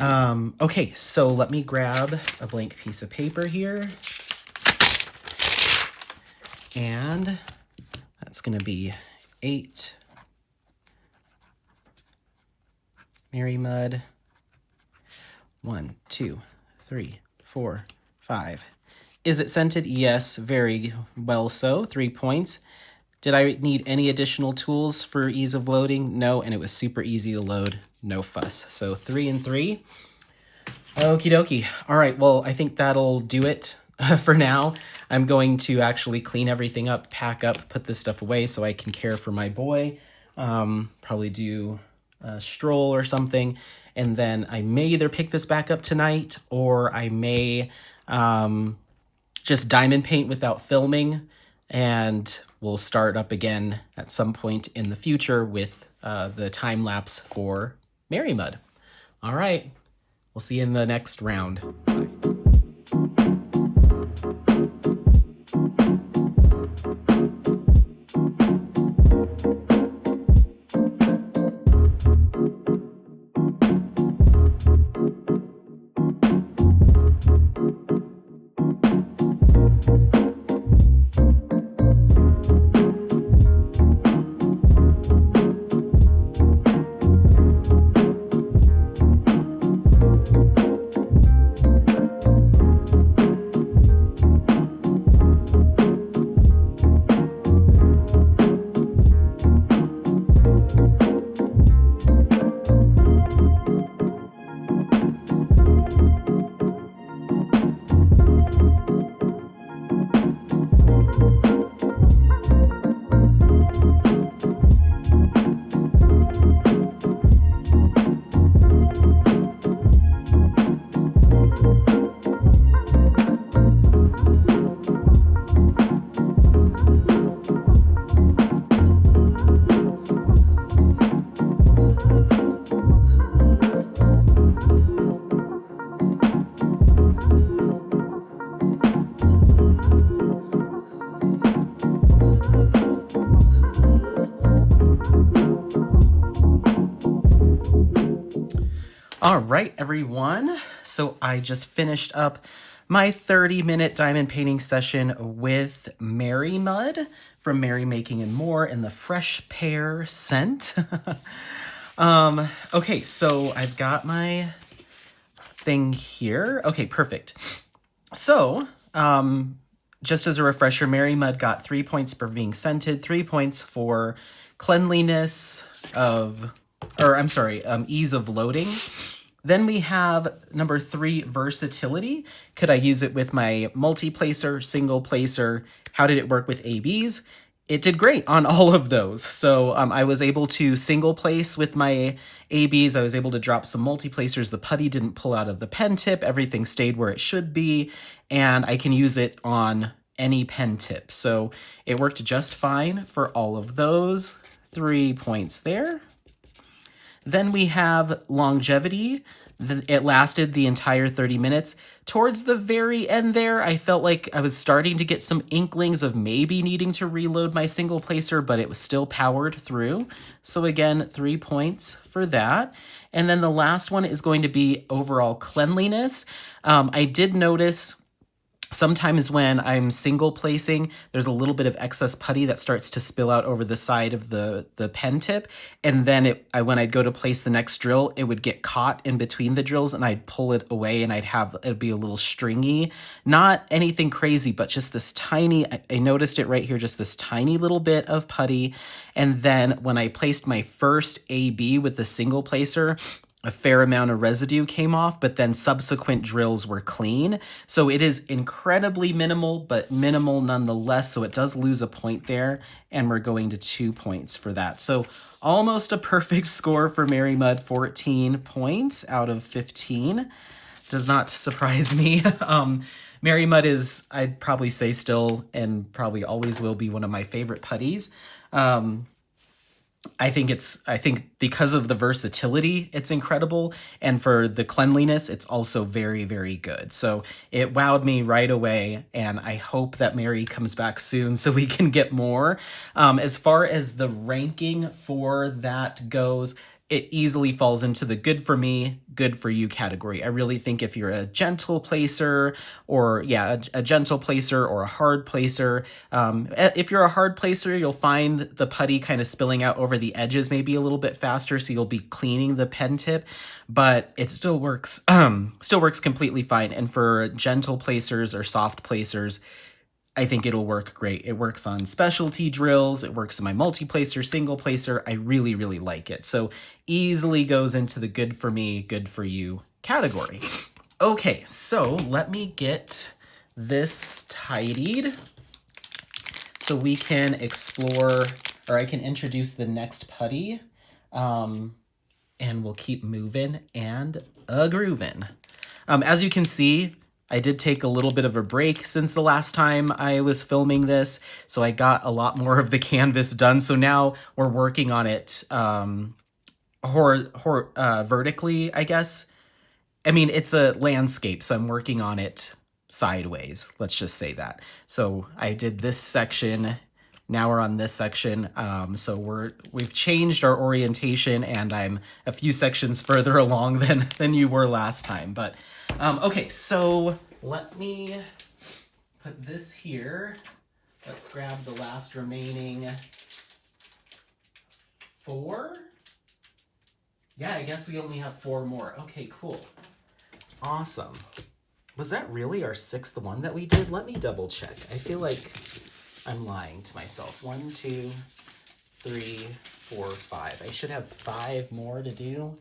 Okay, so let me grab a blank piece of paper here. And that's gonna be 8 Mary Mud. 1, 2, 3, 4, 5. Is it scented? Yes, very well so. 3 points. Did I need any additional tools for ease of loading? No, and it was super easy to load. No fuss. So 3 and 3. Okie dokie. All right, well, I think that'll do it for now. I'm going to actually clean everything up, pack up, put this stuff away so I can care for my boy. Probably do a stroll or something. And then I may either pick this back up tonight, or I may just diamond paint without filming, and we'll start up again at some point in the future with the time lapse for Mary Mud. All right, we'll see you in the next round. Bye. All right, everyone. So I just finished up my 30-minute diamond painting session with Mary Mud from Mary Making and More in the Fresh Pear scent. Okay, so I've got my thing here. Okay, perfect. So, just as a refresher, Mary Mud got 3 points for being scented, 3 points for cleanliness of, or I'm sorry, ease of loading. Then we have number 3, versatility. Could I use it with my multi-placer, single placer? How did it work with ABs? It did great on all of those. So I was able to single place with my ABs. I was able to drop some multi-placers. The putty didn't pull out of the pen tip. Everything stayed where it should be. And I can use it on any pen tip. So it worked just fine for all of those. 3 points there. Then we have longevity. It lasted the entire 30 minutes. Towards the very end there, I felt like I was starting to get some inklings of maybe needing to reload my single placer, but it was still powered through. So again, 3 points for that. And then the last one is going to be overall cleanliness. I did notice sometimes when I'm single placing, there's a little bit of excess putty that starts to spill out over the side of the pen tip. And then when I'd go to place the next drill, it would get caught in between the drills and I'd pull it away and it'd be a little stringy. Not anything crazy, but just this tiny, I noticed it right here, just this tiny little bit of putty. And then when I placed my first AB with the single placer, a fair amount of residue came off, but then subsequent drills were clean. So it is incredibly minimal, but minimal nonetheless. So it does lose a point there, and we're going to 2 points for that. So almost a perfect score for Mary Mud, 14 points out of 15. Does not surprise me. Mary Mud is, I'd probably say still, and probably always will be, one of my favorite putties. I think because of the versatility, it's incredible. And for the cleanliness, it's also very, very good. So it wowed me right away. And I hope that Mary comes back soon so we can get more. As far as the ranking for that goes, it easily falls into the good for me, good for you category. I really think if you're a gentle placer or a gentle placer or a hard placer, if you're a hard placer, you'll find the putty kind of spilling out over the edges maybe a little bit faster. So you'll be cleaning the pen tip, but it still works completely fine. And for gentle placers or soft placers, I think it'll work great. It works on specialty drills. It works in my multi-placer, single placer. I really, really like it. So easily goes into the good for me, good for you category. Okay, so let me get this tidied so we can explore, or I can introduce the next putty, and we'll keep moving and a-groovin'. As you can see, I did take a little bit of a break since the last time I was filming this, so I got a lot more of the canvas done. So now we're working on it vertically, I guess. I mean, it's a landscape, so I'm working on it sideways. Let's just say that. So I did this section. Now we're on this section. So we've changed our orientation, and I'm a few sections further along than you were last time. But okay, so let me put this here. Let's grab the last remaining 4. Yeah, I guess we only have 4 more. Okay, cool. Awesome. Was that really our 6th one that we did? Let me double check. I feel like I'm lying to myself. 1, 2, 3, 4, 5. I should have 5 more to do.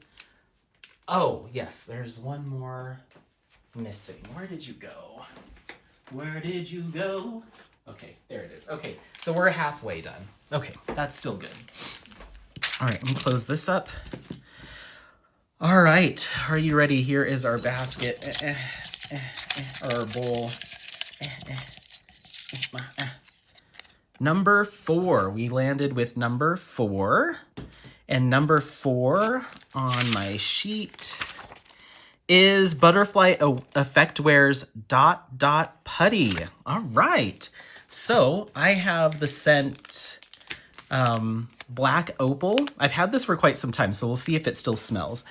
Oh, yes, there's one more missing. Where did you go? Where did you go? Okay, there it is. Okay, so we're halfway done. Okay, that's still good. All right, let me close this up. All right, are you ready? Here is our basket, or our bowl. Number 4, we landed with number 4. And number 4 on my sheet is Butterfly Effectware's Dot Dot Putty. All right. So I have the scent Black Opal. I've had this for quite some time, so we'll see if it still smells.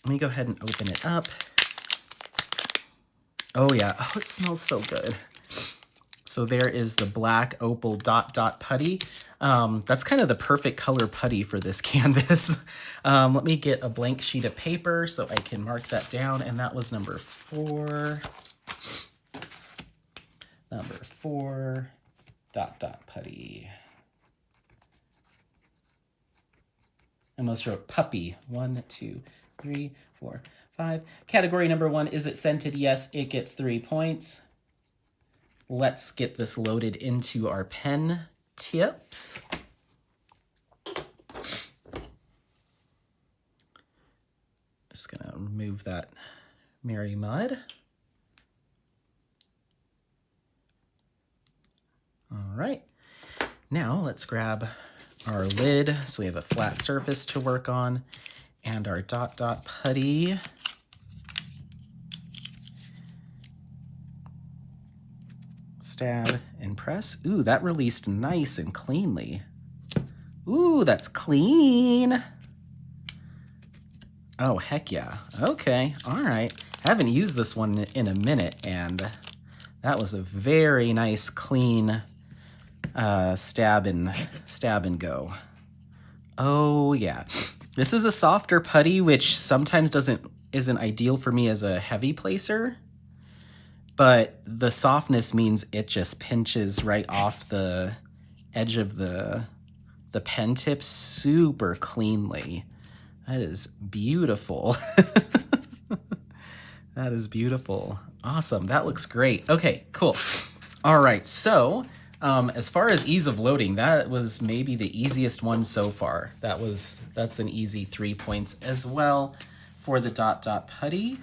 Let me go ahead and open it up. Oh yeah, oh, it smells so good. So there is the black opal dot dot putty. That's kind of the perfect color putty for this canvas. Let me get a blank sheet of paper so I can mark that down. And that was number 4. Number 4 dot dot putty. I almost wrote puppy. 1, 2, 3, 4, 5. Category number 1, is it scented? Yes, it gets 3 points. Let's get this loaded into our pen tips. Just gonna remove that Mary Mud. All right, now let's grab our lid so we have a flat surface to work on, and our dot dot putty. Stab and press. Ooh, that released nice and cleanly. Ooh, that's clean. Oh, heck yeah. Okay, all right. I haven't used this one in a minute, and that was a very nice, clean stab and go. Oh yeah. This is a softer putty, which sometimes isn't ideal for me as a heavy placer. But the softness means it just pinches right off the edge of the pen tip super cleanly. That is beautiful. That is beautiful. Awesome. That looks great. Okay, cool. All right. So as far as ease of loading, that was maybe the easiest one so far. That's an easy 3 points as well for the dot dot putty.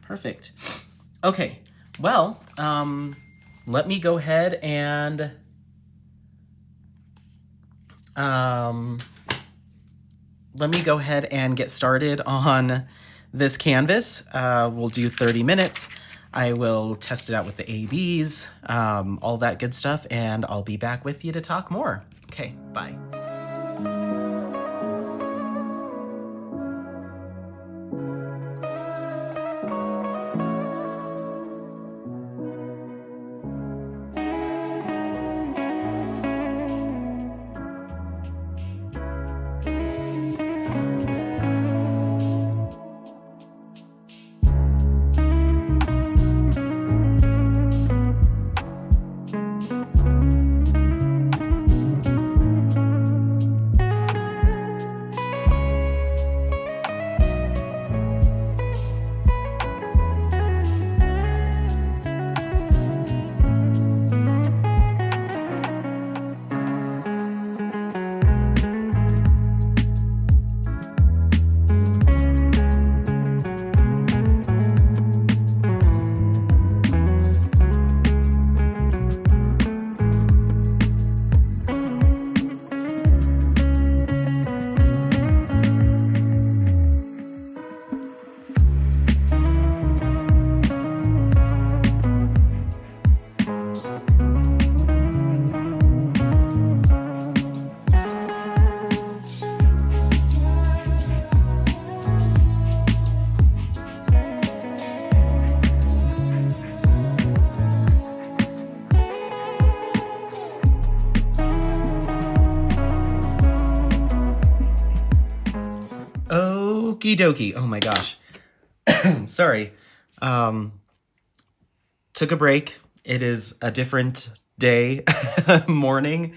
Perfect. Okay, well, let me go ahead and get started on this canvas. We'll do 30 minutes. I will test it out with the ABs, all that good stuff, and I'll be back with you to talk more. Okay, bye. Okie dokie. Oh my gosh. Sorry. Took a break. It is a different day, morning.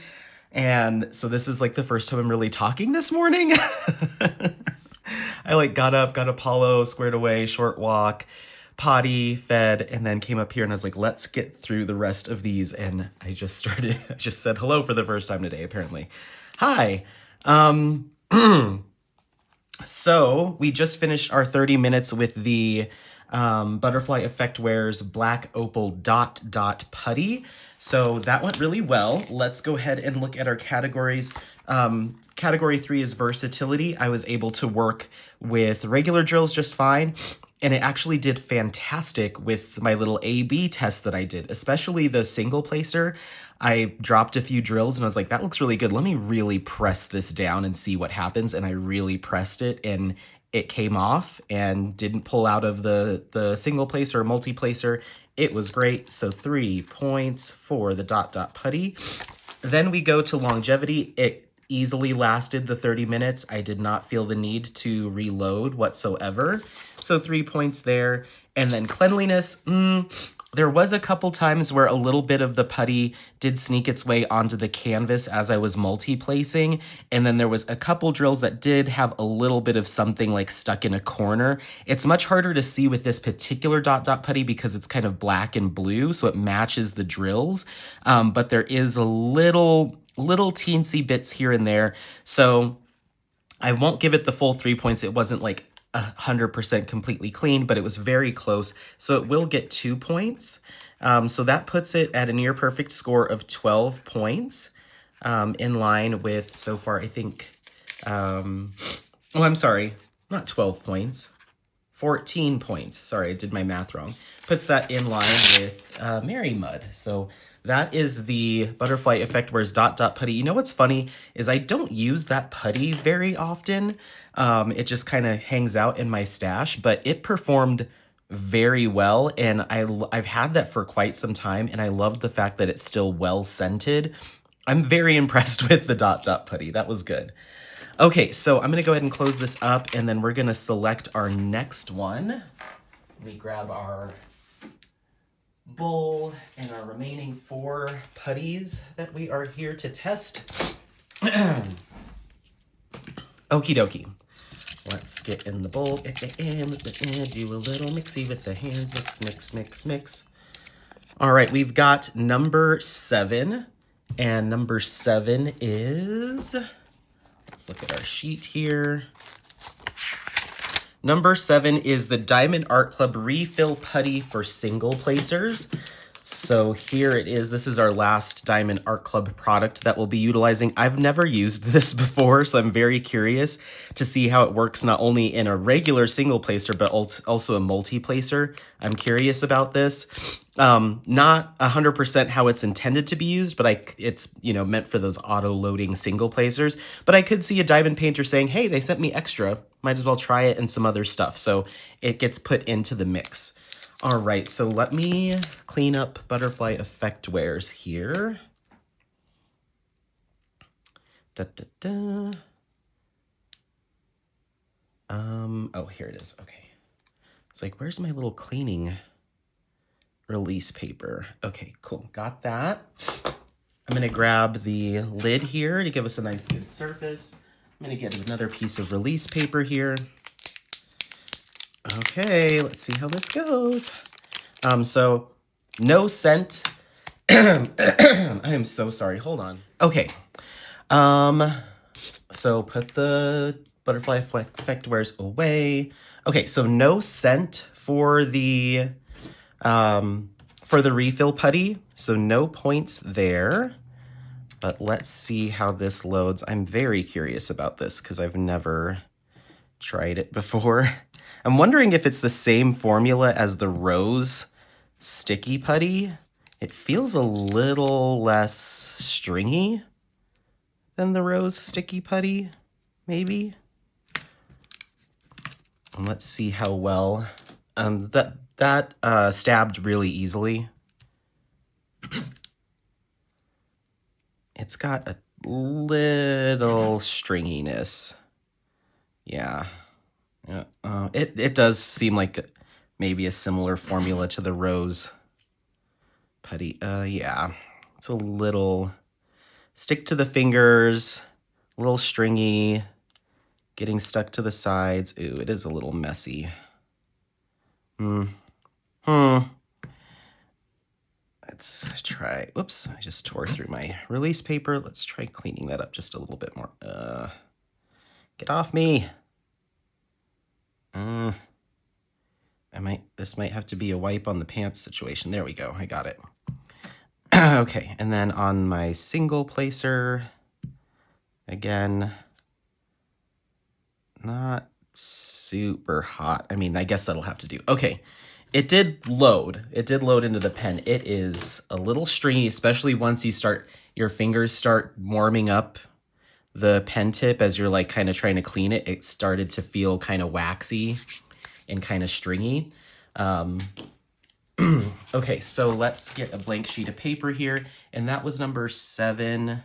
And so this is like the first time I'm really talking this morning. I got up, got Apollo squared away, short walk, potty, fed, and then came up here and I was like, let's get through the rest of these. And I just said hello for the first time today, apparently. Hi. So we just finished our 30 minutes with the Butterfly Effect Wear's Black Opal Dot Dot Putty. So that went really well. Let's go ahead and look at our categories. Category 3 is versatility. I was able to work with regular drills just fine. And it actually did fantastic with my little A/B test that I did, especially the single placer. I dropped a few drills and I was like, that looks really good. Let me really press this down and see what happens. And I really pressed it and it came off and didn't pull out of the single placer or multi-placer. It was great. So 3 points for the dot dot putty. Then we go to longevity. It easily lasted the 30 minutes. I did not feel the need to reload whatsoever. So 3 points there. And then cleanliness, there was a couple times where a little bit of the putty did sneak its way onto the canvas as I was multi-placing. And then there was a couple drills that did have a little bit of something like stuck in a corner. It's much harder to see with this particular dot dot putty because it's kind of black and blue, so it matches the drills. But there is a little teensy bits here and there. So I won't give it the full 3 points. It wasn't like 100% completely clean, but it was very close. So it will get 2 points. So that puts it at a near perfect score of 12 points, in line with so far, I think, I'm sorry, not 12 points, 14 points. Sorry, I did my math wrong. Puts that in line with Mary Mud. So that is the Butterfly Effect Wears dot dot putty. You know what's funny is I don't use that putty very often. It just kind of hangs out in my stash, but it performed very well, and I've had that for quite some time, and I love the fact that it's still well scented. I'm very impressed with the dot dot putty. That was good. Okay, so I'm gonna go ahead and close this up, and then we're gonna select our next one. Let me grab our bowl and our remaining 4 putties that we are here to test. Okie dokie. Let's get in the bowl at the end. Do a little mixy with the hands. Mix, mix, mix, mix. All right, we've got number 7. And number 7 is... Let's look at our sheet here. Number 7 is the Diamond Art Club Refill Putty for single placers. So here it is. This is our last Diamond Art Club product that we'll be utilizing. I've never used this before, so I'm very curious to see how it works not only in a regular single placer, but also a multi-placer. I'm curious about this. Not 100% how it's intended to be used, but it's meant for those auto-loading single placers. But I could see a diamond painter saying, hey, they sent me extra. Might as well try it and some other stuff. So it gets put into the mix. All right, so let me clean up Butterfly Effect Wares here. Oh, here it is. Okay. It's like, where's my little cleaning release paper? Okay, cool. Got that. I'm going to grab the lid here to give us a nice good surface. I'm going to get another piece of release paper here. Okay, let's see how this goes. So no scent. I am so sorry. Hold on. Okay. So put the Butterfly Effect Wares away. Okay, so no scent for the refill putty. So no points there. But let's see how this loads. I'm very curious about this because I've never tried it before. I'm wondering if it's the same formula as the Rose Sticky Putty. It feels a little less stringy than the Rose Sticky Putty, maybe. And let's see how well that stabbed really easily. It's got a little stringiness. Yeah. It does seem like maybe a similar formula to the Rose Putty. Yeah, it's a little stick to the fingers, a little stringy, getting stuck to the sides. Ooh, it is a little messy. Let's try, oops, I just tore through my release paper. Let's try cleaning that up just a little bit more. Get off me. This might have to be a wipe on the pants situation. There we go. I got it. Okay. And then on my single placer, again, not super hot. I mean, I guess that'll have to do. Okay, it did load. It did load into the pen. It is a little stringy, especially once your fingers start warming up the pen tip as you're like kind of trying to clean it. It started to feel kind of waxy and kind of stringy. Okay, so let's get a blank sheet of paper here. And that was number 7. I'm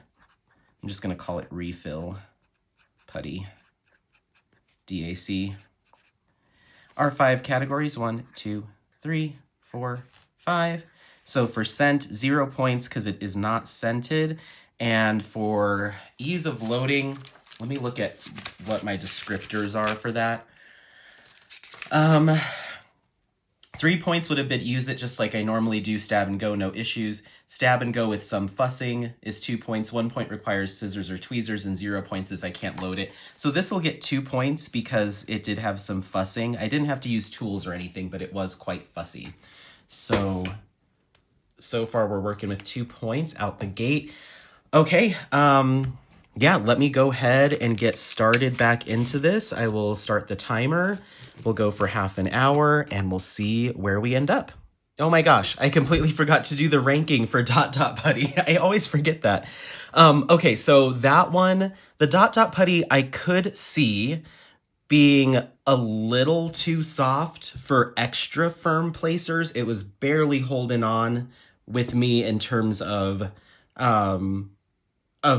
just going to call it refill putty. DAC. Our 5 categories, 1, 2, 3, 4, 5. So for scent, 0 points because it is not scented. And for ease of loading, let me look at what my descriptors are for that. 3 points would have been use it just like I normally do, stab and go, no issues. Stab and go with some fussing is 2 points. 1 point requires scissors or tweezers, and 0 points is I can't load it. So this will get 2 points because it did have some fussing. I didn't have to use tools or anything, but it was quite fussy. So far we're working with 2 points out the gate. Okay, yeah, let me go ahead and get started back into this. I will start the timer. We'll go for half an hour and we'll see where we end up. Oh my gosh, I completely forgot to do the ranking for Dot Dot Putty. I always forget that. Okay, so that one, the Dot Dot Putty, I could see being a little too soft for extra firm placers. It was barely holding on with me in terms of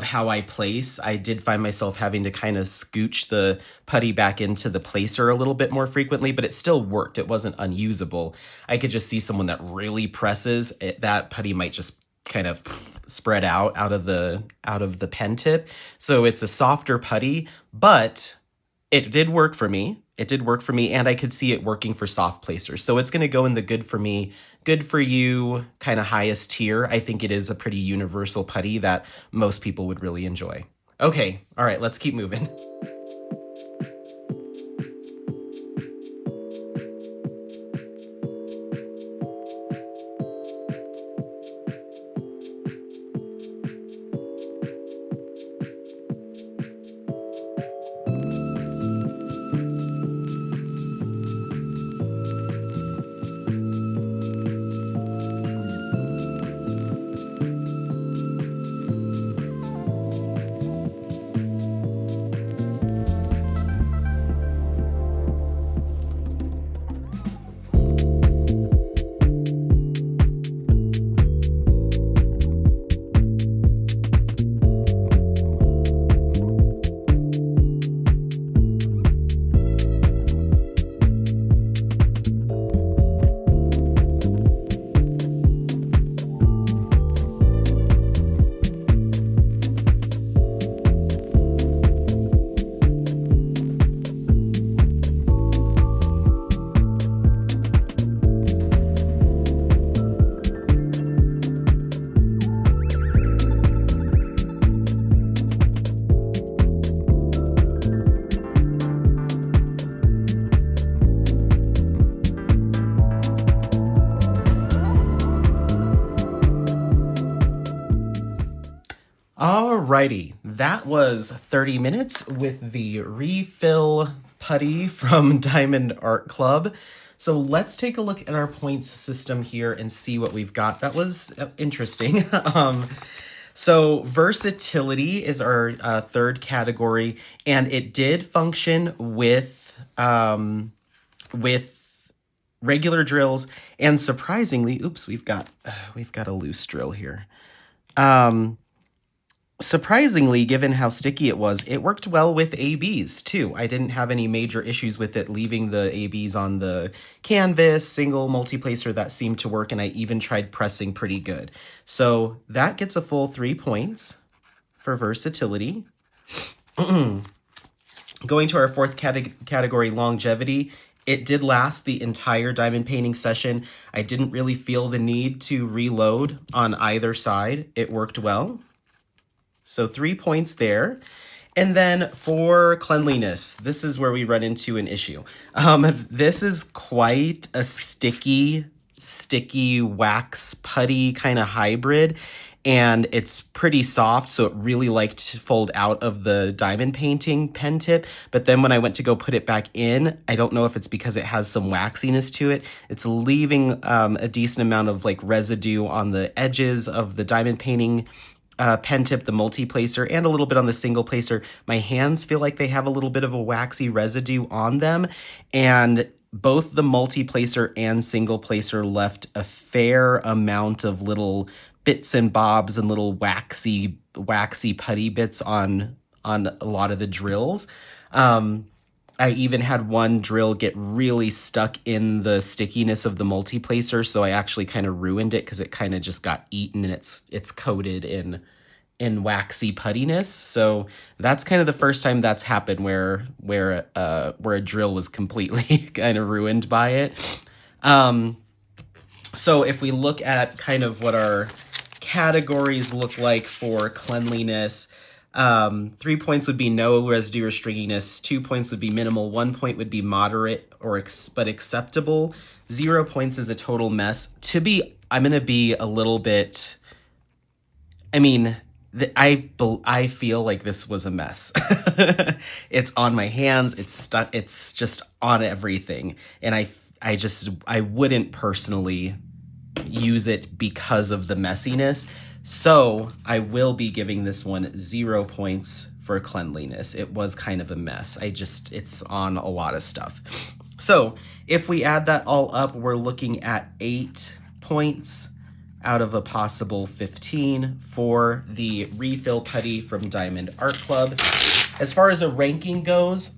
how I place. I did find myself having to kind of scooch the putty back into the placer a little bit more frequently, but it still worked. It wasn't unusable. I could just see someone that really presses it, that putty might just kind of spread out of the pen tip. So it's a softer putty, but it did work for me. It did work for me, and I could see it working for soft placers. So it's going to go in the good for me, good for you kind of highest tier. I think it is a pretty universal putty that most people would really enjoy. Okay, all right, let's keep moving. Alrighty, that was 30 minutes with the refill putty from Diamond Art Club. So let's take a look at our points system here and see what we've got. That was interesting. So versatility is our third category, and it did function with regular drills, and surprisingly, oops, we've got a loose drill here. Surprisingly, given how sticky it was, it worked well with ABs too. I didn't have any major issues with it leaving the ABs on the canvas, single, multi-placer. That seemed to work, and I even tried pressing pretty good. So that gets a full 3 points for versatility. Going to our fourth category, longevity. It did last the entire diamond painting session. I didn't really feel the need to reload on either side. It worked well. So 3 points there. And then for cleanliness, this is where we run into an issue. This is quite a sticky wax putty kind of hybrid. and it's pretty soft, so it really liked to fold out of the diamond painting pen tip. But then when I went to go put it back in, I don't know if it's because it has some waxiness to it, it's leaving a decent amount of like residue on the edges of the diamond painting pen tip, the multi-placer, and a little bit on the single placer. My hands feel like they have a little bit of a waxy residue on them, and both the multi-placer and single placer left a fair amount of little bits and bobs and little waxy putty bits on a lot of the drills. I even had one drill get really stuck in the stickiness of the multi-placer, so I actually kind of ruined it because it kind of just got eaten and it's coated in waxy puttiness. So that's kind of the first time that's happened where a drill was completely kind of ruined by it. So if we look at kind of what our categories look like for cleanliness, 3 points would be no residue or stringiness, 2 points would be minimal, 1 point would be moderate but acceptable, 0 points is a total mess. I'm gonna be a little bit, I mean, I feel like this was a mess. It's on my hands, it's stuck, it's just on everything, and I wouldn't personally use it because of the messiness. So I will be giving this one 0 points for cleanliness. It was kind of a mess. It's on a lot of stuff. So if we add that all up, we're looking at 8 points out of a possible 15 for the refill putty from Diamond Art Club. As far as a ranking goes,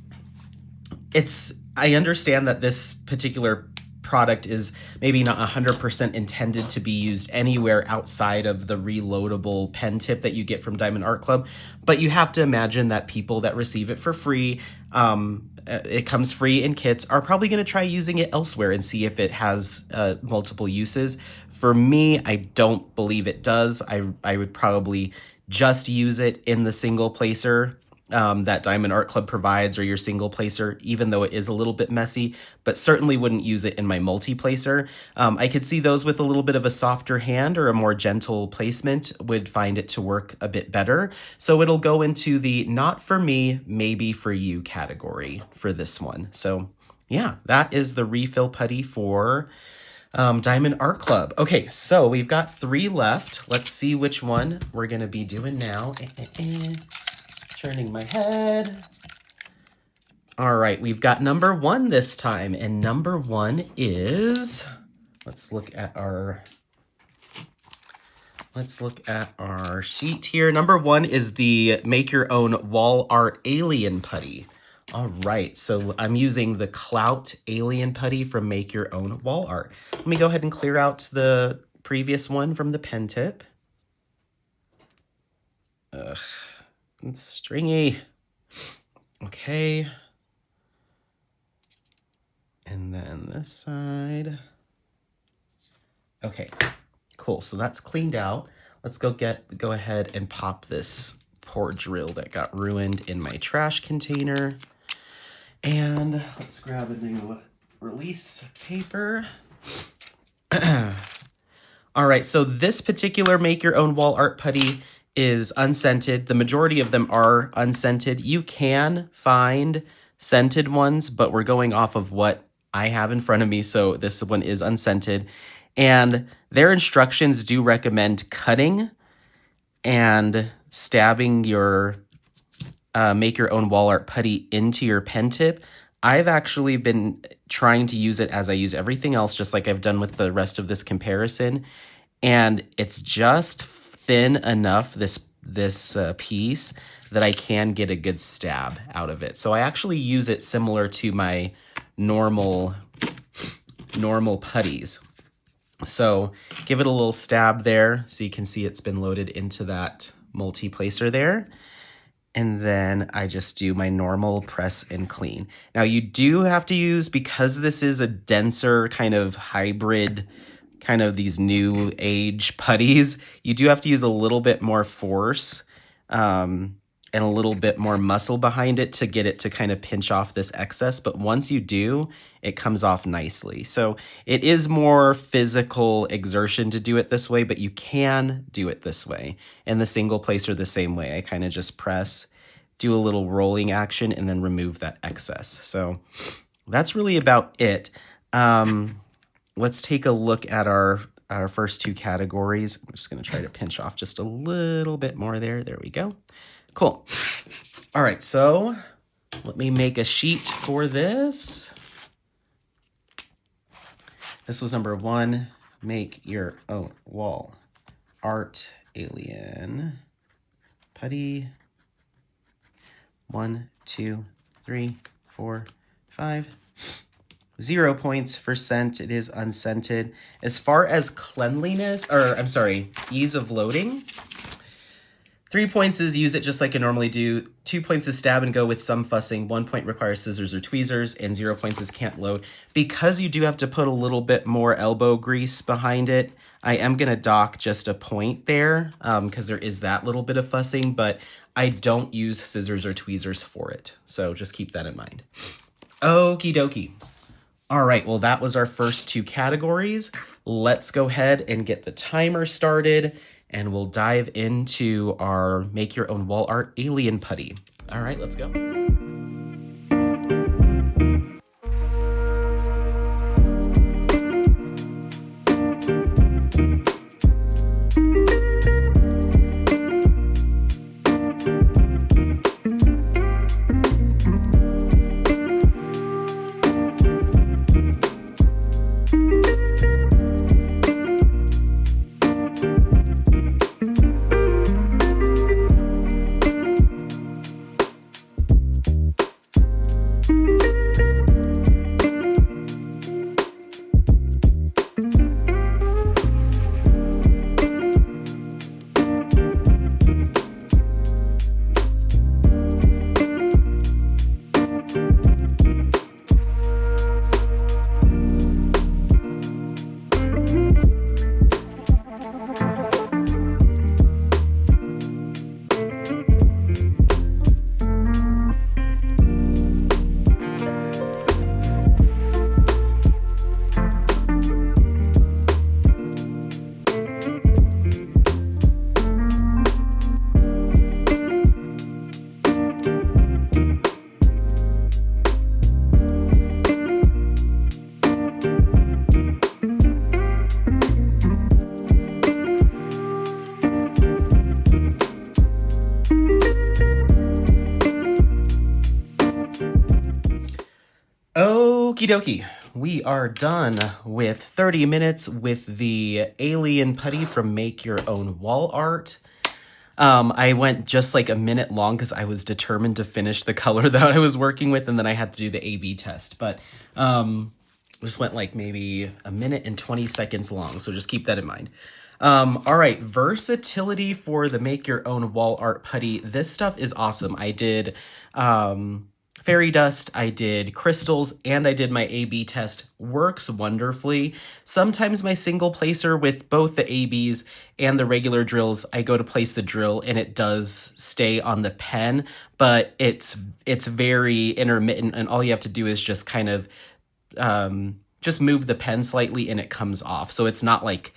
I understand that this particular product is maybe not 100% intended to be used anywhere outside of the reloadable pen tip that you get from Diamond Art Club, but you have to imagine that people that receive it for free, it comes free in kits, are probably going to try using it elsewhere and see if it has multiple uses. For me, I don't believe it does. I would probably just use it in the single placer that Diamond Art Club provides, or your single placer, even though it is a little bit messy, but certainly wouldn't use it in my multi-placer. I could see those with a little bit of a softer hand or a more gentle placement would find it to work a bit better. So it'll go into the not for me, maybe for you category for this one. So yeah, that is the refill putty for Diamond Art Club. Okay, so we've got 3 left. Let's see which one we're going to be doing now. Turning my head. All right, we've got number 1 this time, and number 1 is, let's look at our sheet here. Number 1 is the Make Your Own Wall Art Alien Putty. All right, so I'm using the Clout Alien Putty from Make Your Own Wall Art. Let me go ahead and clear out the previous one from the pen tip. Ugh. It's stringy. Okay. And then this side. Okay, cool. So that's cleaned out. Let's go ahead and pop this poor drill that got ruined in my trash container. And let's grab a new release paper. All right, so this particular Make Your Own Wall Art Putty is unscented. The majority of them are unscented. You can find scented ones, but we're going off of what I have in front of me, so this one is unscented. And their instructions do recommend cutting and stabbing your Make Your Own Wall Art Putty into your pen tip. I've actually been trying to use it as I use everything else, just like I've done with the rest of this comparison, and it's just thin enough, this piece, that I can get a good stab out of it. So I actually use it similar to my normal putties. So give it a little stab there so you can see it's been loaded into that multi-placer there. And then I just do my normal press and clean. Now you do have to use, because this is a denser kind of hybrid, kind of these new age putties, you do have to use a little bit more force and a little bit more muscle behind it to get it to kind of pinch off this excess. But once you do, it comes off nicely. So it is more physical exertion to do it this way, but you can do it this way. And the single placer the same way. I kind of just press, do a little rolling action, and then remove that excess. So that's really about it. Let's take a look at our first two categories. I'm just going to try to pinch off just a little bit more there. There we go. Cool. All right, so let me make a sheet for this. This was number 1, make your own wall art alien putty. 1, 2, 3, 4, 5. 0 points for scent. It is unscented. As far as cleanliness, ease of loading, 3 points is use it just like I normally do. 2 points is stab and go with some fussing. 1 point requires scissors or tweezers, and 0 points is can't load. Because you do have to put a little bit more elbow grease behind it, I am going to dock just a point there because there is that little bit of fussing, but I don't use scissors or tweezers for it. So just keep that in mind. Okie dokie. All right, well, that was our first 2 categories. Let's go ahead and get the timer started, and we'll dive into our make your own wall art alien putty. All right, let's go. Okie dokie, we are done with 30 minutes with the alien putty from Make Your Own Wall Art. I went just like a minute long because I was determined to finish the color that I was working with, and then I had to do the A/B test. But just went like maybe a minute and 20 seconds long, so just keep that in mind. All right, versatility for the Make Your Own Wall Art putty. This stuff is awesome. I did fairy dust, I did crystals, and I did my A/B test. Works wonderfully. Sometimes my single placer with both the A/Bs and the regular drills, I go to place the drill and it does stay on the pen, but it's very intermittent, and all you have to do is just kind of just move the pen slightly and it comes off. So it's not like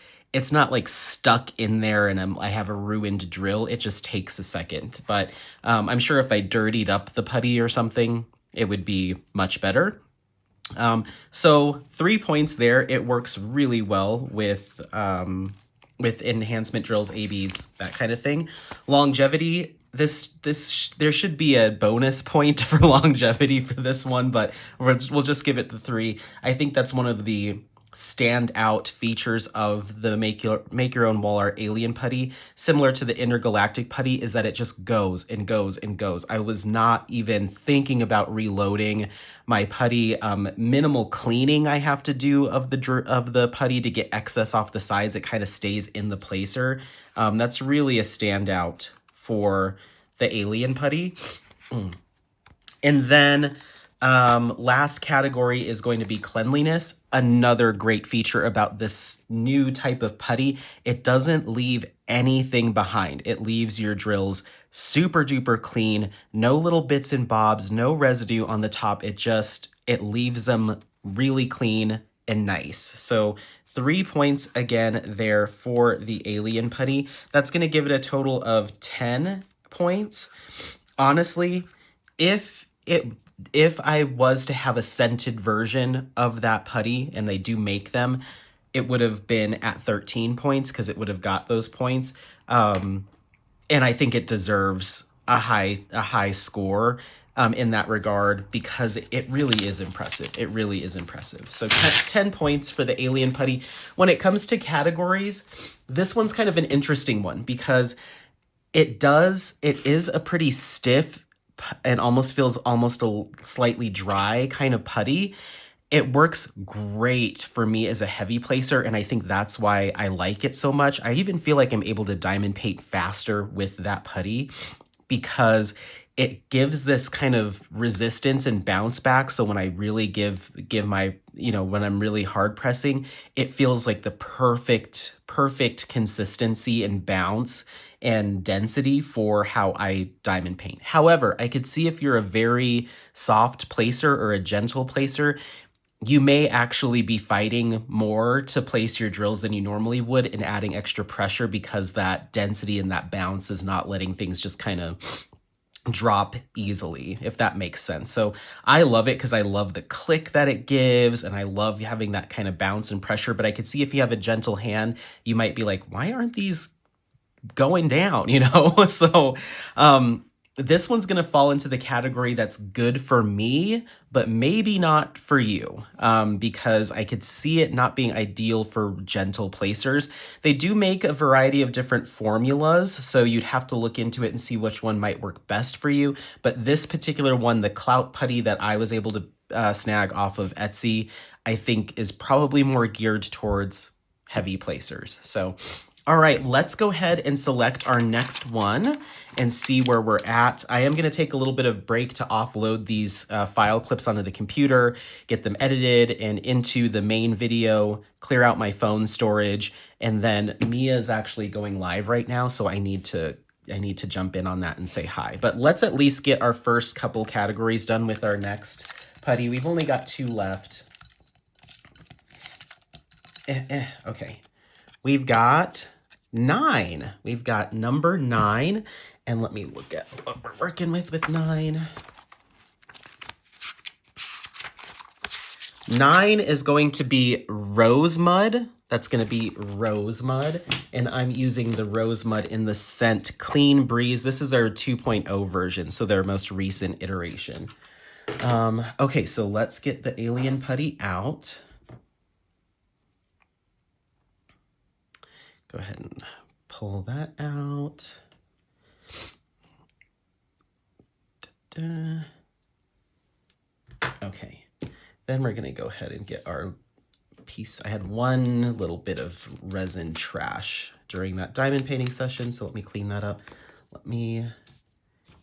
stuck in there and I have a ruined drill. It just takes a second. But I'm sure if I dirtied up the putty or something, it would be much better. So 3 points there. It works really well with enhancement drills, ABs, that kind of thing. Longevity. There should be a bonus point for longevity for this one, but we'll just give it the 3. I think that's one of the standout features of the Make Your Own Wall Art Alien Putty, similar to the Intergalactic Putty, is that it just goes and goes and goes. I was not even thinking about reloading my putty. Minimal cleaning I have to do of the putty to get excess off the sides. It kind of stays in the placer. That's really a standout for the Alien Putty. And then Last category is going to be cleanliness. Another great feature about this new type of putty, it doesn't leave anything behind. It leaves your drills super duper clean, no little bits and bobs, no residue on the top. It leaves them really clean and nice. So 3 points again there for the Alien Putty. That's going to give it a total of 10 points. Honestly, if I was to have a scented version of that putty, and they do make them, it would have been at 13 points because it would have got those points. And I think it deserves a high score in that regard because it really is impressive. It really is impressive. So 10 points for the Alien Putty. When it comes to categories, this one's kind of an interesting one because it is a pretty stiff and feels almost a slightly dry kind of putty. It works great for me as a heavy placer, and I think that's why I like it so much. I even feel like I'm able to diamond paint faster with that putty because it gives this kind of resistance and bounce back. So when I really give my, when I'm really hard pressing, it feels like the perfect consistency and bounce and density for how I diamond paint. However, I could see if you're a very soft placer or a gentle placer, you may actually be fighting more to place your drills than you normally would and adding extra pressure because that density and that bounce is not letting things just kind of drop easily, if that makes sense. So I love it because I love the click that it gives and I love having that kind of bounce and pressure. But I could see if you have a gentle hand, you might be like, why aren't these going down, So this one's going to fall into the category that's good for me, but maybe not for you, because I could see it not being ideal for gentle placers. They do make a variety of different formulas, so you'd have to look into it and see which one might work best for you. But this particular one, the Clout Putty that I was able to snag off of Etsy, I think is probably more geared towards heavy placers. So all right, let's go ahead and select our next one and see where we're at. I am going to take a little bit of break to offload these file clips onto the computer, get them edited and into the main video, clear out my phone storage, and then Mia is actually going live right now, so I need to jump in on that and say hi. But let's at least get our first couple categories done with our next putty. We've only got 2 left. Okay. We've got 9. We've got number 9. And let me look at what we're working with 9. 9 is going to be Rose Mud. That's going to be Rose Mud. And I'm using the Rose Mud in the scent Clean Breeze. This is our 2.0 version, so their most recent iteration. Okay, so let's get the Alien Putty out. Go ahead and pull that out. Okay, then we're gonna go ahead and get our piece. I had one little bit of resin trash during that diamond painting session, so let me clean that up. Let me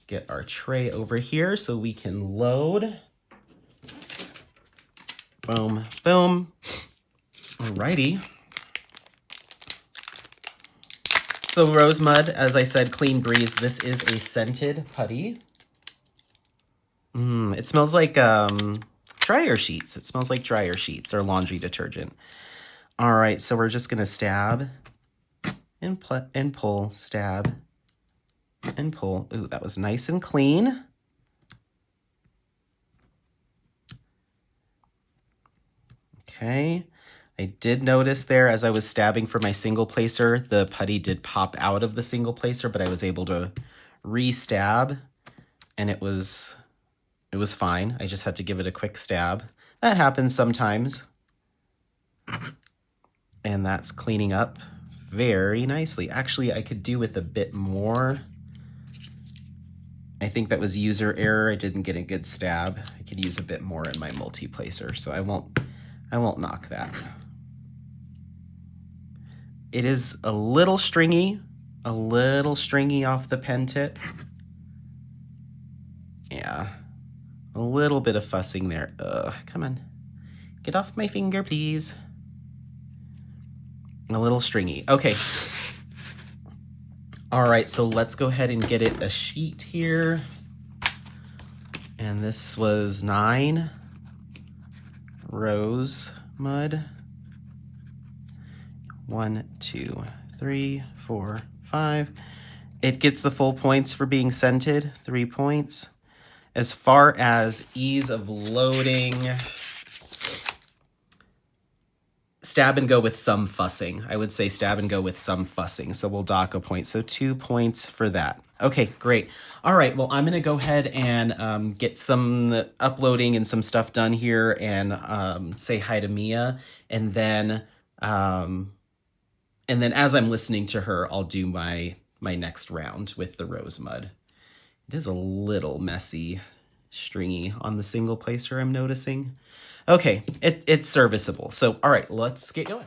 get our tray over here so we can load. Boom, boom. Alrighty. So Rose Mud, as I said, Clean Breeze. This is a scented putty. It smells like dryer sheets. It smells like dryer sheets or laundry detergent. All right, so we're just gonna stab and pull, stab and pull. Ooh, that was nice and clean. Okay. I did notice there as I was stabbing for my single placer, the putty did pop out of the single placer, but I was able to re-stab and it was fine. I just had to give it a quick stab. That happens sometimes. And that's cleaning up very nicely. Actually, I could do with a bit more. I think that was user error. I didn't get a good stab. I could use a bit more in my multi-placer, so I won't knock that. It is a little stringy off the pen tip. Yeah, A little bit of fussing there. Come on. Get off my finger, please. A little stringy. Okay. All right, so let's go ahead and get it a sheet here. And this was 9 rose mud. 1, 2, 3, 4, 5. It gets the full points for being scented, 3 points. As far as ease of loading, stab and go with some fussing. I would say stab and go with some fussing. So we'll dock a point. So 2 points for that. Okay, great. All right, well, I'm going to go ahead and get some uploading and some stuff done here and say hi to Mia. And then as I'm listening to her, I'll do my next round with the rose mud. It is a little messy, stringy on the single placer, I'm noticing. Okay, it's serviceable. So, all right, let's get going.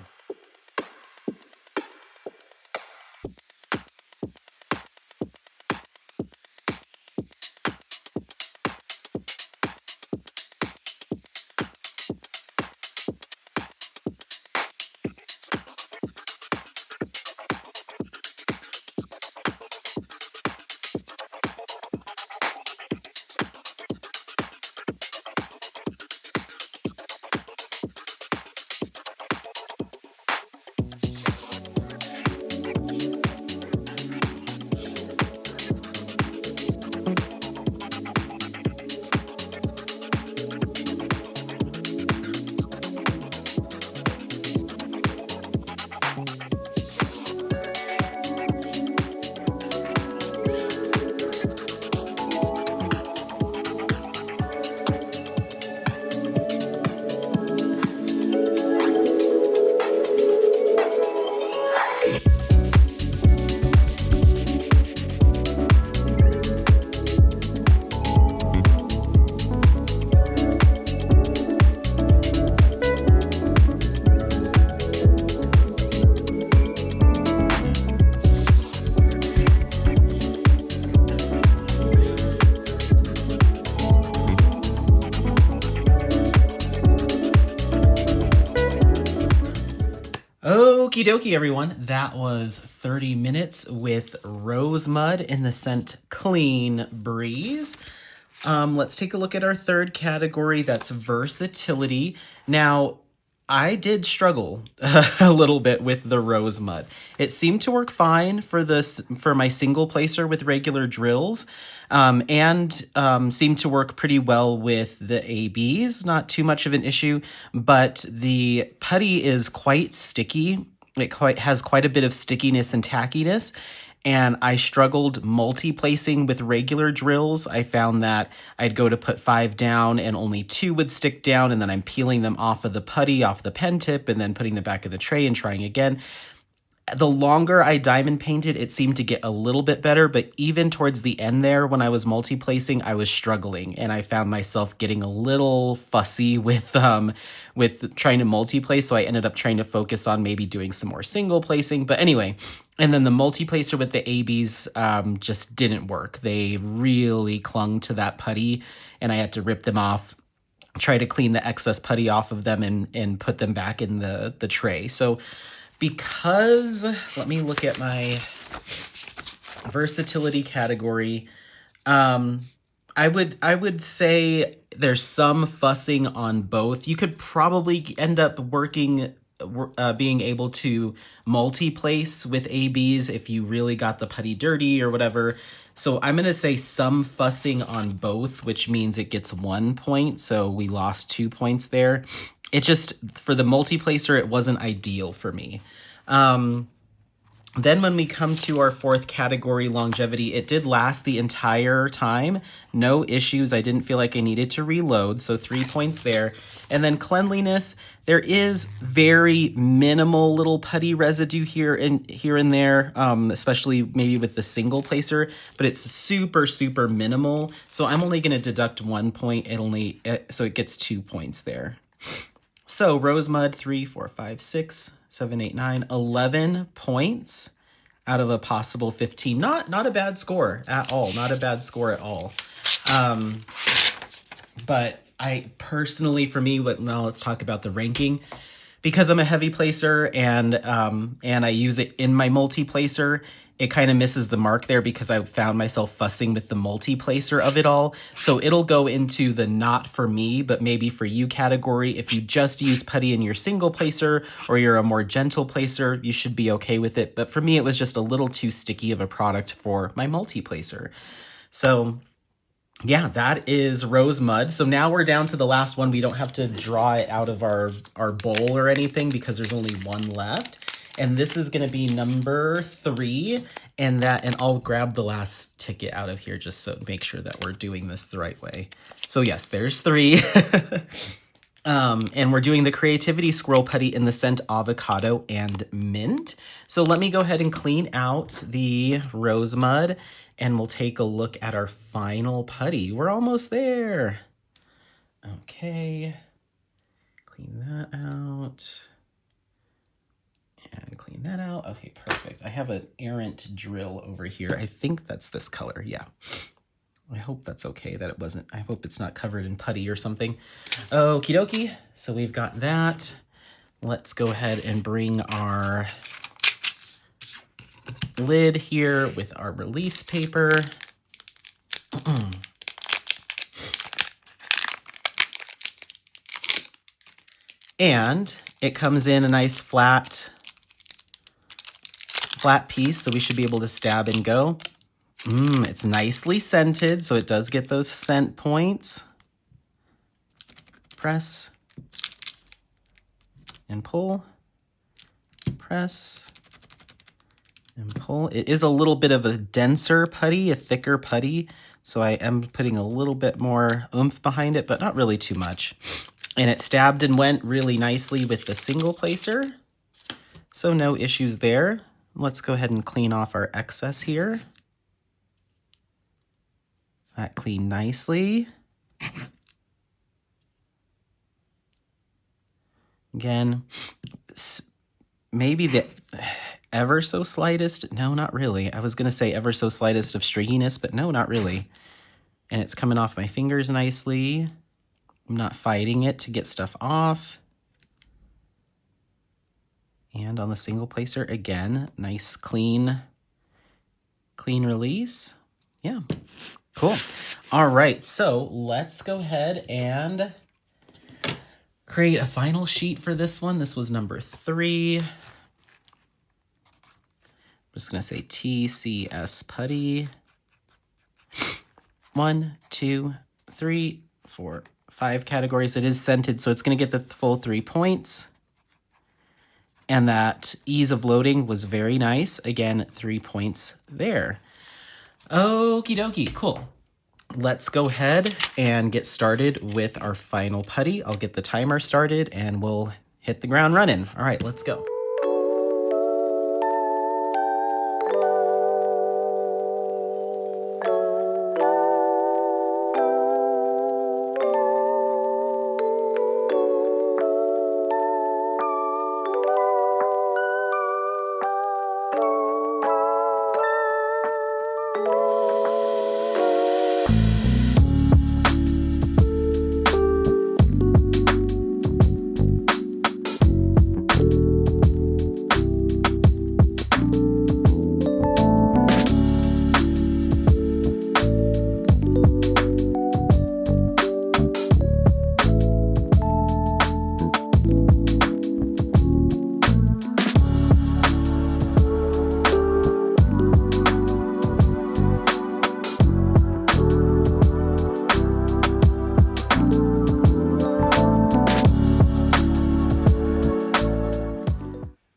Okie dokie, everyone. That was 30 minutes with rose mud in the scent Clean Breeze. Let's take a look at our third category. That's versatility. Now, I did struggle a little bit with the rose mud. It seemed to work fine for my single placer with regular drills, and seemed to work pretty well with the ABs. Not too much of an issue, but the putty is quite sticky. It has quite a bit of stickiness and tackiness. And I struggled multi-placing with regular drills. I found that I'd go to put 5 down and only 2 would stick down, and then I'm peeling them off of the putty, off the pen tip, and then putting them back in the tray and trying again. The longer I diamond painted, it seemed to get a little bit better, but even towards the end there, when I was multi-placing, I was struggling, and I found myself getting a little fussy with trying to multi-place, so I ended up trying to focus on maybe doing some more single placing, but anyway. And then the multi-placer with the ABs just didn't work. They really clung to that putty, and I had to rip them off, try to clean the excess putty off of them, and put them back in the tray. So because, let me look at my versatility category. I would say there's some fussing on both. You could probably end up being able to multi-place with ABs if you really got the putty dirty or whatever. So I'm going to say some fussing on both, which means it gets 1 point. So we lost 2 points there. It just, for the multi-placer, it wasn't ideal for me. Then when we come to our fourth category, longevity, it did last the entire time. No issues. I didn't feel like I needed to reload, so 3 points there. And then cleanliness, there is very minimal little putty residue here and there, especially maybe with the single placer, but it's super, super minimal. So I'm only going to deduct 1 point. So it gets 2 points there. So rose mud, 3, 4, 5, 6, 7, 8, 9, 11 points out of a possible 15. Not a bad score at all. Not a bad score at all. But I personally, for me, now let's talk about the ranking. Because I'm a heavy placer and I use it in my multi-placer, it kind of misses the mark there because I found myself fussing with the multi-placer of it all. So it'll go into the not for me, but maybe for you category. If you just use putty in your single placer or you're a more gentle placer, you should be okay with it. But for me, it was just a little too sticky of a product for my multi-placer. So yeah, that is rose mud. So now we're down to the last one. We don't have to draw it out of our bowl or anything because there's only one left. And this is going to be number 3. And I'll grab the last ticket out of here just so make sure that we're doing this the right way. So yes, there's 3. And we're doing the Creativity Squirrel Putty in the scent avocado and mint. So let me go ahead and clean out the rose mud and we'll take a look at our final putty. We're almost there. Okay, clean that out. And clean that out. Okay, perfect. I have an errant drill over here. I think that's this color, yeah. I hope that's okay that it wasn't. I hope it's not covered in putty or something. Okie dokie. So we've got that. Let's go ahead and bring our lid here with our release paper. And it comes in a nice flat piece, so we should be able to stab and go. It's nicely scented, so it does get those scent points. Press and pull. Press and pull. It is a little bit of a denser putty, a thicker putty, so I am putting a little bit more oomph behind it, but not really too much. And it stabbed and went really nicely with the single placer, so no issues there. Let's go ahead and clean off our excess here. That cleaned nicely. Again, maybe the ever so slightest, no, not really. I was going to say ever so slightest of streakiness, but no, not really. And it's coming off my fingers nicely. I'm not fighting it to get stuff off. And on the single placer, again, nice clean release. Yeah, cool. All right, so let's go ahead and create a final sheet for this one. This was number 3. I'm just gonna say TCS Putty. 1, 2, 3, 4, 5 categories. It is scented, so it's gonna get the full 3 points. And that ease of loading was very nice. Again, 3 points there. Okie dokie, cool. Let's go ahead and get started with our final putty. I'll get the timer started and we'll hit the ground running. All right, let's go.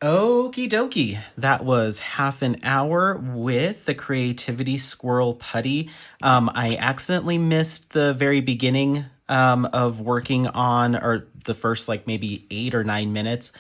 Okie dokie. That was half an hour with the Creativity Squirrel Putty. I accidentally missed the very beginning of working on, or the first like maybe 8 or 9 minutes.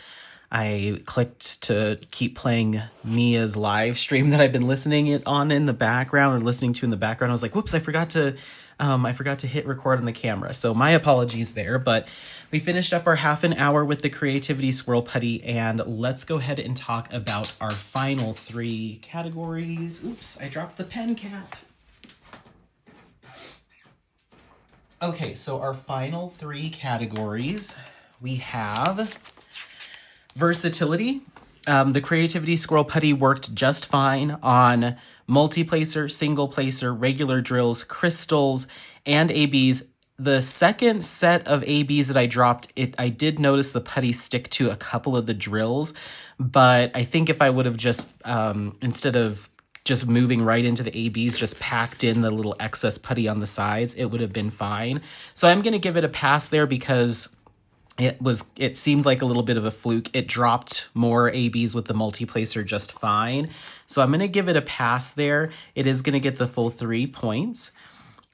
I clicked to keep playing Mia's live stream that I've been listening it on in the background, or listening to in the background. I was like, whoops, I forgot to hit record on the camera. So my apologies there, but we finished up our half an hour with the Creativity Squirrel Putty, and let's go ahead and talk about our final 3 categories. Oops, I dropped the pen cap. Okay, so our final 3 categories, we have versatility. The Creativity Squirrel Putty worked just fine on multi-placer, single placer, regular drills, crystals, and ABs. The second set of ABs that I dropped, I did notice the putty stick to a couple of the drills, but I think if I would have just, instead of just moving right into the ABs, just packed in the little excess putty on the sides, it would have been fine. So I'm going to give it a pass there because it seemed like a little bit of a fluke. It dropped more ABs with the multi-placer just fine. So I'm going to give it a pass there. It is going to get the full 3 points.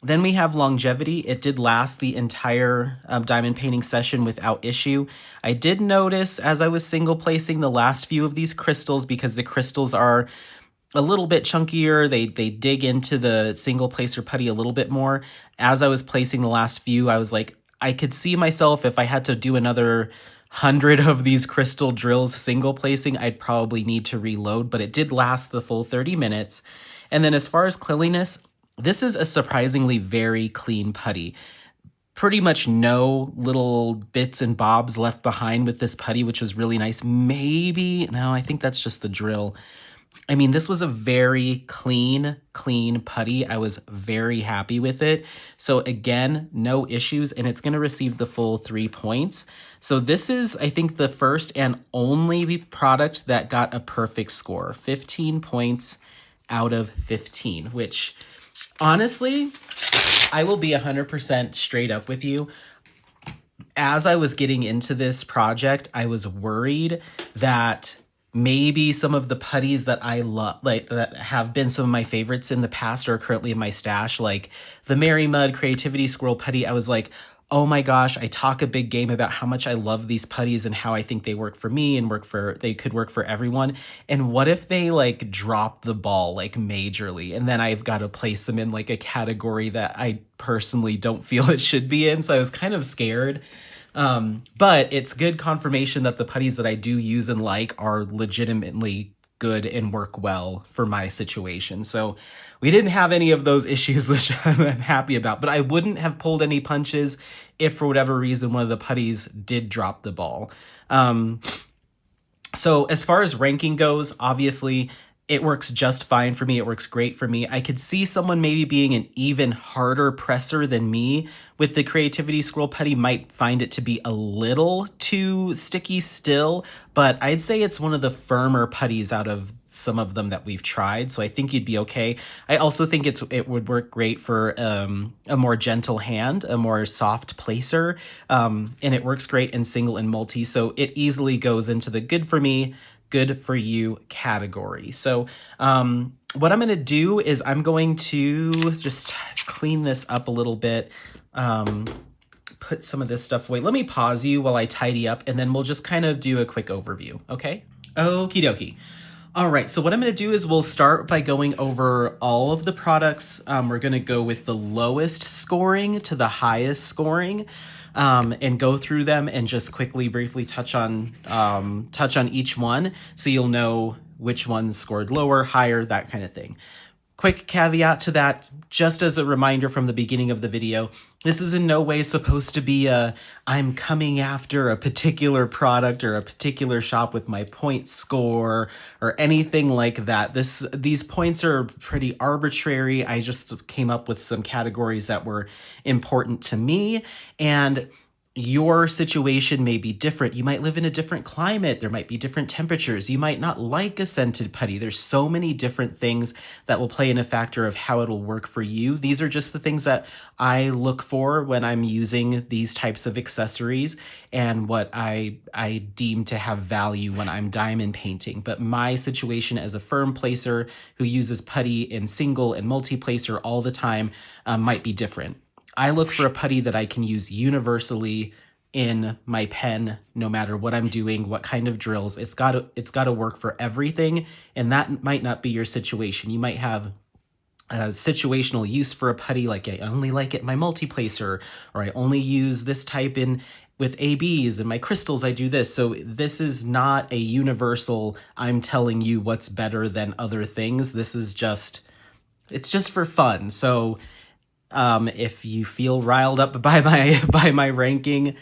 Then we have longevity. It did last the entire diamond painting session without issue. I did notice as I was single placing the last few of these crystals, because the crystals are a little bit chunkier, they dig into the single placer putty a little bit more. As I was placing the last few, I was like, I could see myself if I had to do another 100 of these crystal drills single placing, I'd probably need to reload, but it did last the full 30 minutes. And then as far as cleanliness, this is a surprisingly very clean putty. Pretty much no little bits and bobs left behind with this putty, which was really nice. Maybe, no, I think that's just the drill. I mean, this was a very clean putty. I was very happy with it. So again, no issues, and it's going to receive the full 3 points. So this is, I think, the first and only product that got a perfect score. 15 points out of 15, which honestly, I will be 100% straight up with you. As I was getting into this project, I was worried that maybe some of the putties that I love, like that have been some of my favorites in the past or are currently in my stash, like the Merry Mud Creativity Squirrel Putty, I was like, oh my gosh, I talk a big game about how much I love these putties and how I think they work for me and they could work for everyone. And what if they like drop the ball like majorly, and then I've got to place them in like a category that I personally don't feel it should be in. So I was kind of scared. But it's good confirmation that the putties that I do use and like are legitimately good and work well for my situation. So we didn't have any of those issues, which I'm happy about, but I wouldn't have pulled any punches if for whatever reason one of the putties did drop the ball. So as far as ranking goes, obviously it works just fine for me. It works great for me. I could see someone maybe being an even harder presser than me with the Creativity Squirrel Putty might find it to be a little too sticky still, but I'd say it's one of the firmer putties out of some of them that we've tried, so I think you'd be okay. I also think it would work great for a more gentle hand, a more soft placer, and it works great in single and multi, so it easily goes into the good for me, good for you category. So what I'm going to do is I'm going to just clean this up a little bit, put some of this stuff away. Let me pause you while I tidy up, and then we'll just kind of do a quick overview, okay? Okie dokie. All right, so what I'm going to do is we'll start by going over all of the products. We're going to go with the lowest scoring to the highest scoring. And go through them and just quickly, briefly touch on each one, so you'll know which ones scored lower, higher, that kind of thing. Quick caveat to that, just as a reminder from the beginning of the video, this is in no way supposed to be I'm coming after a particular product or a particular shop with my point score or anything like that. These points are pretty arbitrary. I just came up with some categories that were important to me, and your situation may be different. You might live in a different climate. There might be different temperatures. You might not like a scented putty. There's so many different things that will play in a factor of how it'll work for you. These are just the things that I look for when I'm using these types of accessories and what I deem to have value when I'm diamond painting. But my situation as a firm placer who uses putty in single and multi-placer all the time might be different. I look for a putty that I can use universally in my pen, no matter what I'm doing, what kind of drills. It's got to work for everything, and that might not be your situation. You might have a situational use for a putty, like I only like it in my multi-placer, or I only use this type with ABs and my crystals, I do this. So this is not a universal, I'm telling you what's better than other things. It's just for fun. So If you feel riled up by my ranking,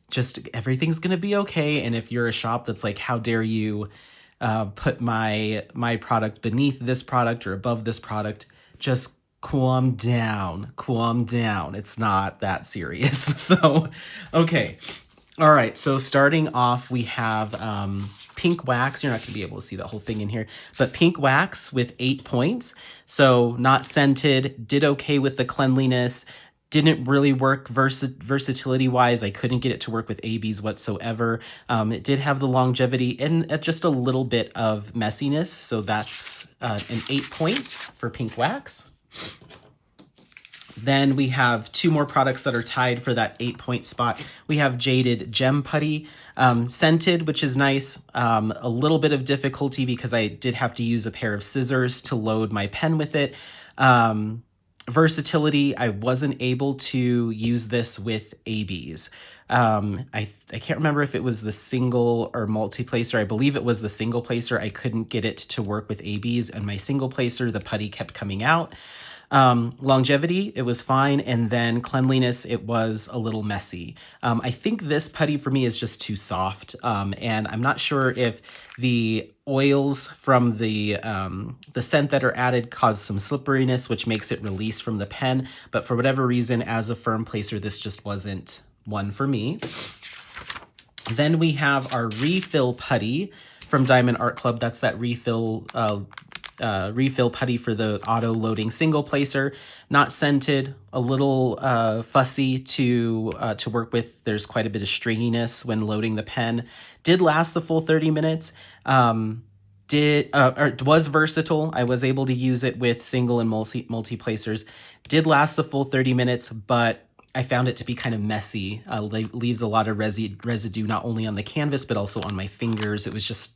just everything's gonna be okay. And if you're a shop that's like, how dare you put my product beneath this product or above this product, just calm down, calm down. It's not that serious. So, okay. All right, so starting off, we have pink wax. You're not going to be able to see the whole thing in here, but pink wax with 8 points. So not scented, did okay with the cleanliness, didn't really work versatility-wise. I couldn't get it to work with ABs whatsoever. It did have the longevity and just a little bit of messiness, so that's an 8 point for pink wax. Then we have 2 more products that are tied for that 8 point spot. We have Jaded Gem Putty, scented, which is nice. A little bit of difficulty because I did have to use a pair of scissors to load my pen with it. Versatility, I wasn't able to use this with ABs. I can't remember if it was the single or multi-placer. I believe it was the single placer. I couldn't get it to work with ABs, and my single placer, the putty kept coming out. Longevity, it was fine. And then cleanliness, it was a little messy. I think this putty for me is just too soft. And I'm not sure if the oils from the scent that are added cause some slipperiness, which makes it release from the pen. But for whatever reason, as a firm placer, this just wasn't one for me. Then we have our refill putty from Diamond Art Club. That's that refill putty for the auto loading single placer. Not scented, a little fussy to work with. There's quite a bit of stringiness when loading the pen. Did last the full 30 minutes. Was versatile. I was able to use it with single and multi placers. Did last the full 30 minutes, but I found it to be kind of messy. Leaves a lot of residue, not only on the canvas, but also on my fingers. It was just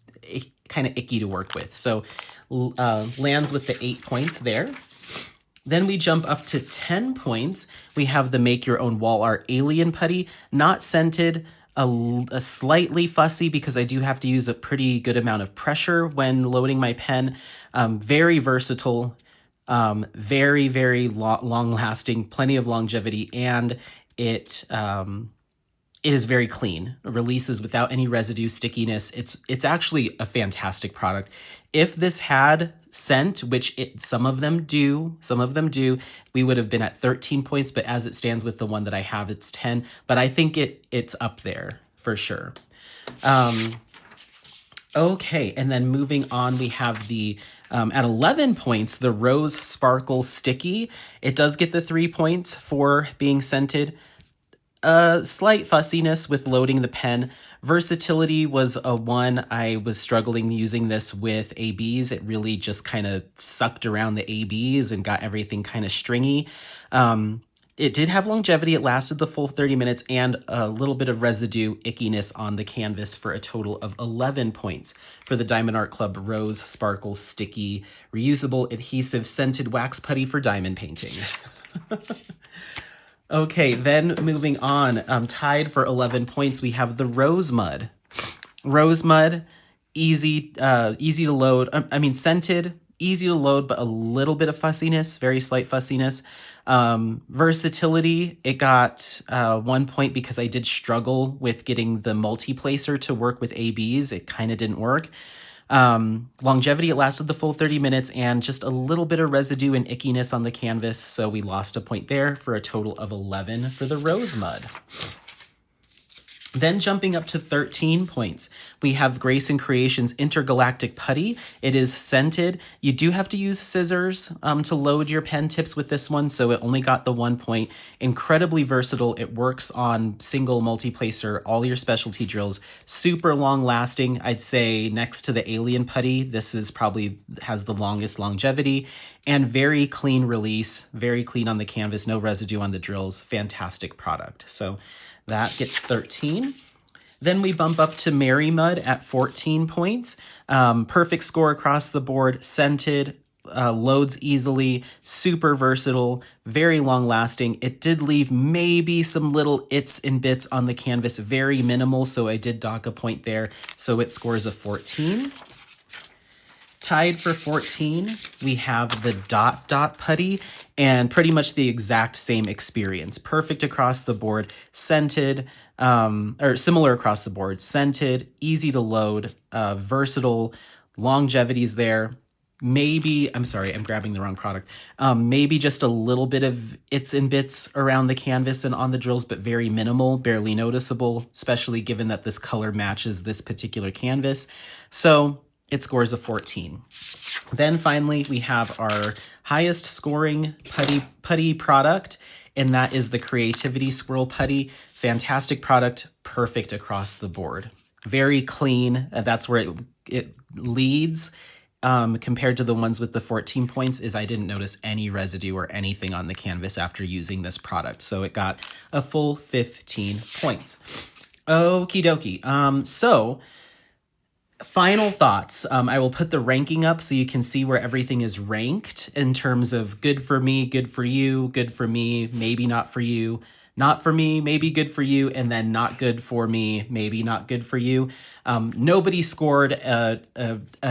kind of icky to work with. So lands with the 8 points there. Then we jump up to 10 points. We have the Make Your Own Wall Art Alien Putty, not scented, a slightly fussy because I do have to use a pretty good amount of pressure when loading my pen. Very versatile, very, very long lasting, plenty of longevity, and it is very clean. It releases without any residue, stickiness. It's actually a fantastic product. If this had scent, which some of them do, we would have been at 13 points, but as it stands with the one that I have, it's 10. But I think it's up there for sure. Okay, and then moving on, we have the at 11 points, the Rose Sparkle Sticky. It does get the 3 points for being scented. Slight fussiness with loading the pen. Versatility was a 1. I was struggling using this with ABs. It really just kind of sucked around the ABs and got everything kind of stringy. It did have longevity. It lasted the full 30 minutes and a little bit of residue ickiness on the canvas for a total of 11 points for the Diamond Art Club Rose Sparkle Sticky Reusable Adhesive Scented Wax Putty for diamond painting. Okay, then moving on, tied for 11 points, we have the Rose Mud. Rose Mud, easy to load. Scented, easy to load, but a little bit of fussiness, very slight fussiness. Versatility, it got 1 point because I did struggle with getting the multi-placer to work with ABs. It kind of didn't work. Longevity, it lasted the full 30 minutes and just a little bit of residue and ickiness on the canvas, so we lost a point there for a total of 11 for the Rose Mud. Then jumping up to 13 points, we have Grayson Creations Intergalactic Putty. It is scented. You do have to use scissors to load your pen tips with this one, so it only got the 1 point. Incredibly versatile. It works on single, multi-placer, all your specialty drills. Super long lasting. I'd say next to the Alien Putty, this is probably has the longest longevity and very clean release, very clean on the canvas, no residue on the drills. Fantastic product. So that gets 13. Then we bump up to Mary Mud at 14 points. Perfect score across the board, scented, loads easily, super versatile, very long lasting. It did leave maybe some little its and bits on the canvas, very minimal, so I did dock a point there. So it scores a 14. Tied for 14, we have the Dot Dot Putty, and pretty much the exact same experience. Perfect across the board, scented, or similar across the board, scented, easy to load, versatile, longevity's there. Maybe, I'm sorry, I'm grabbing the wrong product. Maybe just a little bit of its and bits around the canvas and on the drills, but very minimal, barely noticeable, especially given that this color matches this particular canvas. So it scores a 14. Then finally, we have our highest scoring putty product, and that is the Creativity Swirl Putty. Fantastic product, perfect across the board. Very clean. That's where it leads. Compared to the ones with the 14 points, is I didn't notice any residue or anything on the canvas after using this product. So it got a full 15 points. Okie dokie. So final thoughts. I will put the ranking up so you can see where everything is ranked in terms of good for me, good for you, good for me, maybe not for you, not for me, maybe good for you, and then not good for me, maybe not good for you. Nobody scored a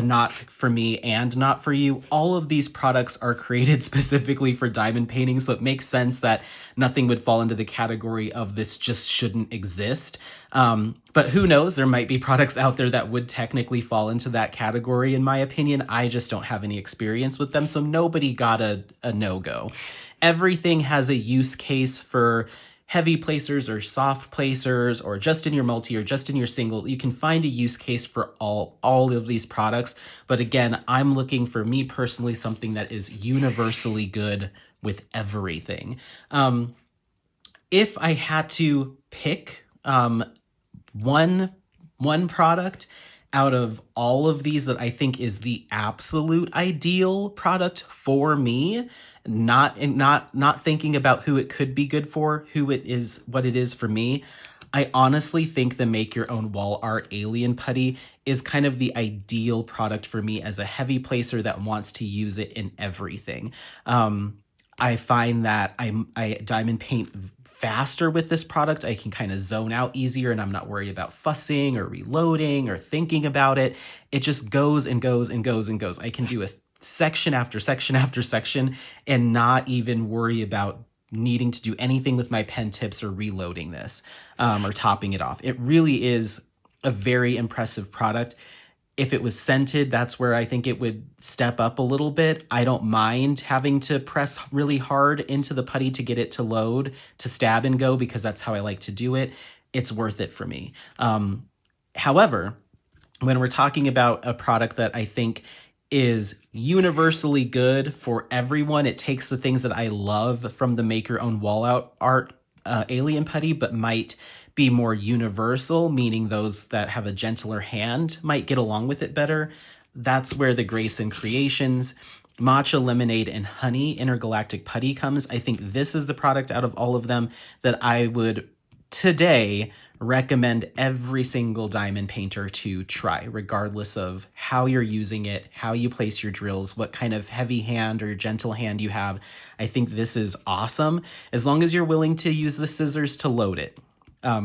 not for me and not for you. All of these products are created specifically for diamond painting, so it makes sense that nothing would fall into the category of this just shouldn't exist. But who knows, there might be products out there that would technically fall into that category, in my opinion. I just don't have any experience with them, so nobody got a no-go. Everything has a use case for heavy placers or soft placers, or just in your multi or just in your single. You can find a use case for all of these products. But again, I'm looking for, me personally, something that is universally good with everything. If I had to pick one product out of all of these that I think is the absolute ideal product for me, not thinking about who it could be good for, what it is for me, I honestly think the Make Your Own Wall Art Alien Putty is kind of the ideal product for me as a heavy placer that wants to use it in everything. I find that I diamond paint faster with this product. I can kind of zone out easier, and I'm not worried about fussing or reloading or thinking about it. It just goes and goes and goes and goes. I can do a section after section after section and not even worry about needing to do anything with my pen tips or reloading this or topping it off. It really is a very impressive product. If it was scented, that's where I think it would step up a little bit. I don't mind having to press really hard into the putty to get it to load, to stab and go, because that's how I like to do it. It's worth it for me. However, when we're talking about a product that I think is universally good for everyone, it takes the things that I love from the Make Your Own Wall Art Alien Putty, but might be more universal, meaning those that have a gentler hand might get along with it better. That's where the Grayson Creations Matcha Lemonade and Honey Intergalactic Putty comes. I think this is the product out of all of them that I would today recommend every single diamond painter to try, regardless of how you're using it, how you place your drills, what kind of heavy hand or gentle hand you have. I think this is awesome, as long as you're willing to use the scissors to load it.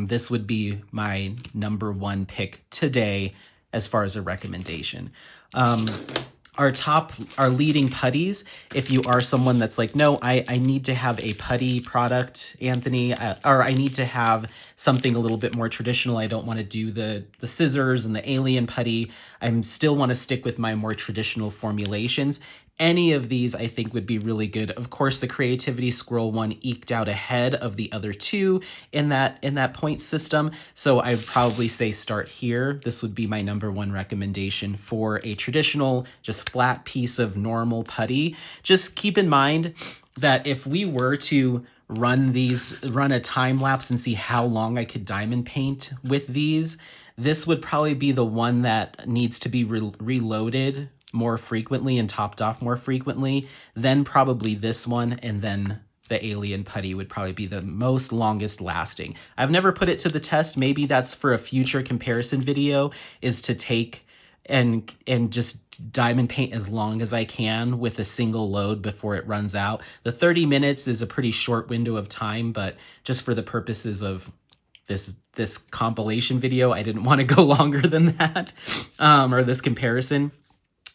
This would be my number one pick today as far as a recommendation. Our leading putties, if you are someone that's like, no, I need to have a putty product, Anthony, or I need to have something a little bit more traditional. I don't want to do the scissors and the alien putty. I still want to stick with my more traditional formulations. Any of these I think would be really good. Of course, the Creativity Squirrel one eked out ahead of the other two in that point system. So I'd probably say start here. This would be my number one recommendation for a traditional, just flat piece of normal putty. Just keep in mind that if we were to run a time lapse and see how long I could diamond paint with these, this would probably be the one that needs to be reloaded more frequently and topped off more frequently. Then probably this one, and then the alien putty would probably be the most longest lasting. I've never put it to the test. Maybe that's for a future comparison video, is to take and just diamond paint as long as I can with a single load before it runs out. The 30 minutes is a pretty short window of time, but just for the purposes of this compilation video, I didn't want to go longer than that, or this comparison.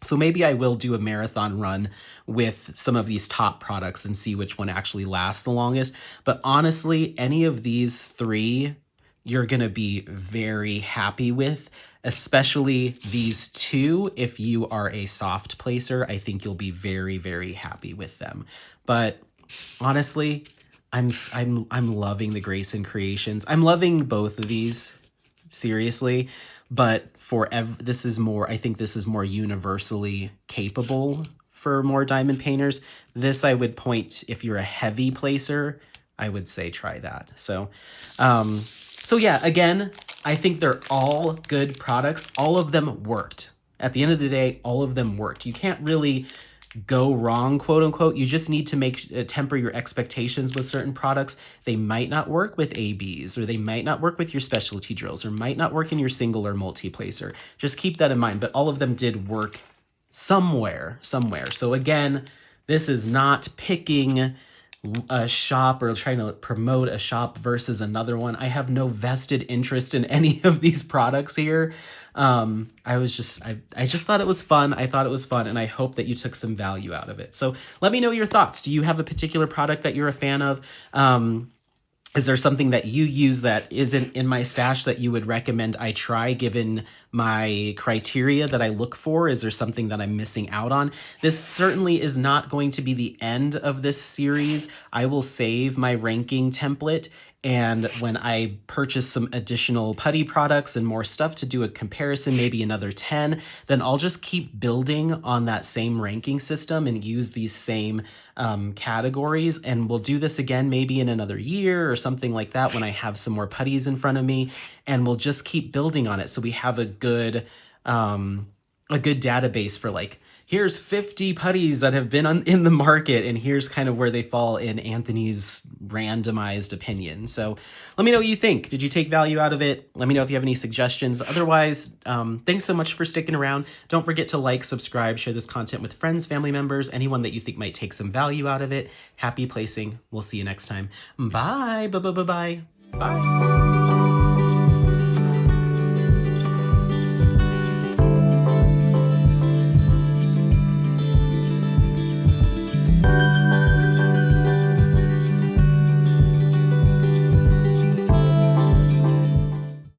So maybe I will do a marathon run with some of these top products and see which one actually lasts the longest. But honestly, any of these three you're going to be very happy with, especially these two. If you are a soft placer, I think you'll be very, very happy with them. But honestly, I'm loving the Grayson Creations. I'm loving both of these, seriously, but this is more, I think this is more universally capable for more diamond painters. This I would point, if you're a heavy placer, I would say try that. So yeah, again, I think they're all good products. All of them worked. At the end of the day, all of them worked. You can't really go wrong, quote unquote. You just need to temper your expectations with certain products. They might not work with ABs, or they might not work with your specialty drills, or might not work in your single or multi-placer. Just keep that in mind. But all of them did work somewhere. So again, this is not picking a shop or trying to promote a shop versus another one. I have no vested interest in any of these products here. I just thought it was fun. I thought it was fun, and I hope that you took some value out of it. So let me know your thoughts. Do you have a particular product that you're a fan of? Is there something that you use that isn't in my stash that you would recommend I try, given my criteria that I look for? Is there something that I'm missing out on? This certainly is not going to be the end of this series. I will save my ranking template, and when I purchase some additional Putty products and more stuff to do a comparison, maybe another 10, then I'll just keep building on that same ranking system and use these same categories. And we'll do this again maybe in another year or something like that when I have some more putties in front of me, and we'll just keep building on it. So we have a good database for, like, here's 50 putties that have been in the market, and here's kind of where they fall in Anthony's randomized opinion. So let me know what you think. Did you take value out of it? Let me know if you have any suggestions. Otherwise, thanks so much for sticking around. Don't forget to like, subscribe, share this content with friends, family members, anyone that you think might take some value out of it. Happy placing. We'll see you next time. Bye. Bye.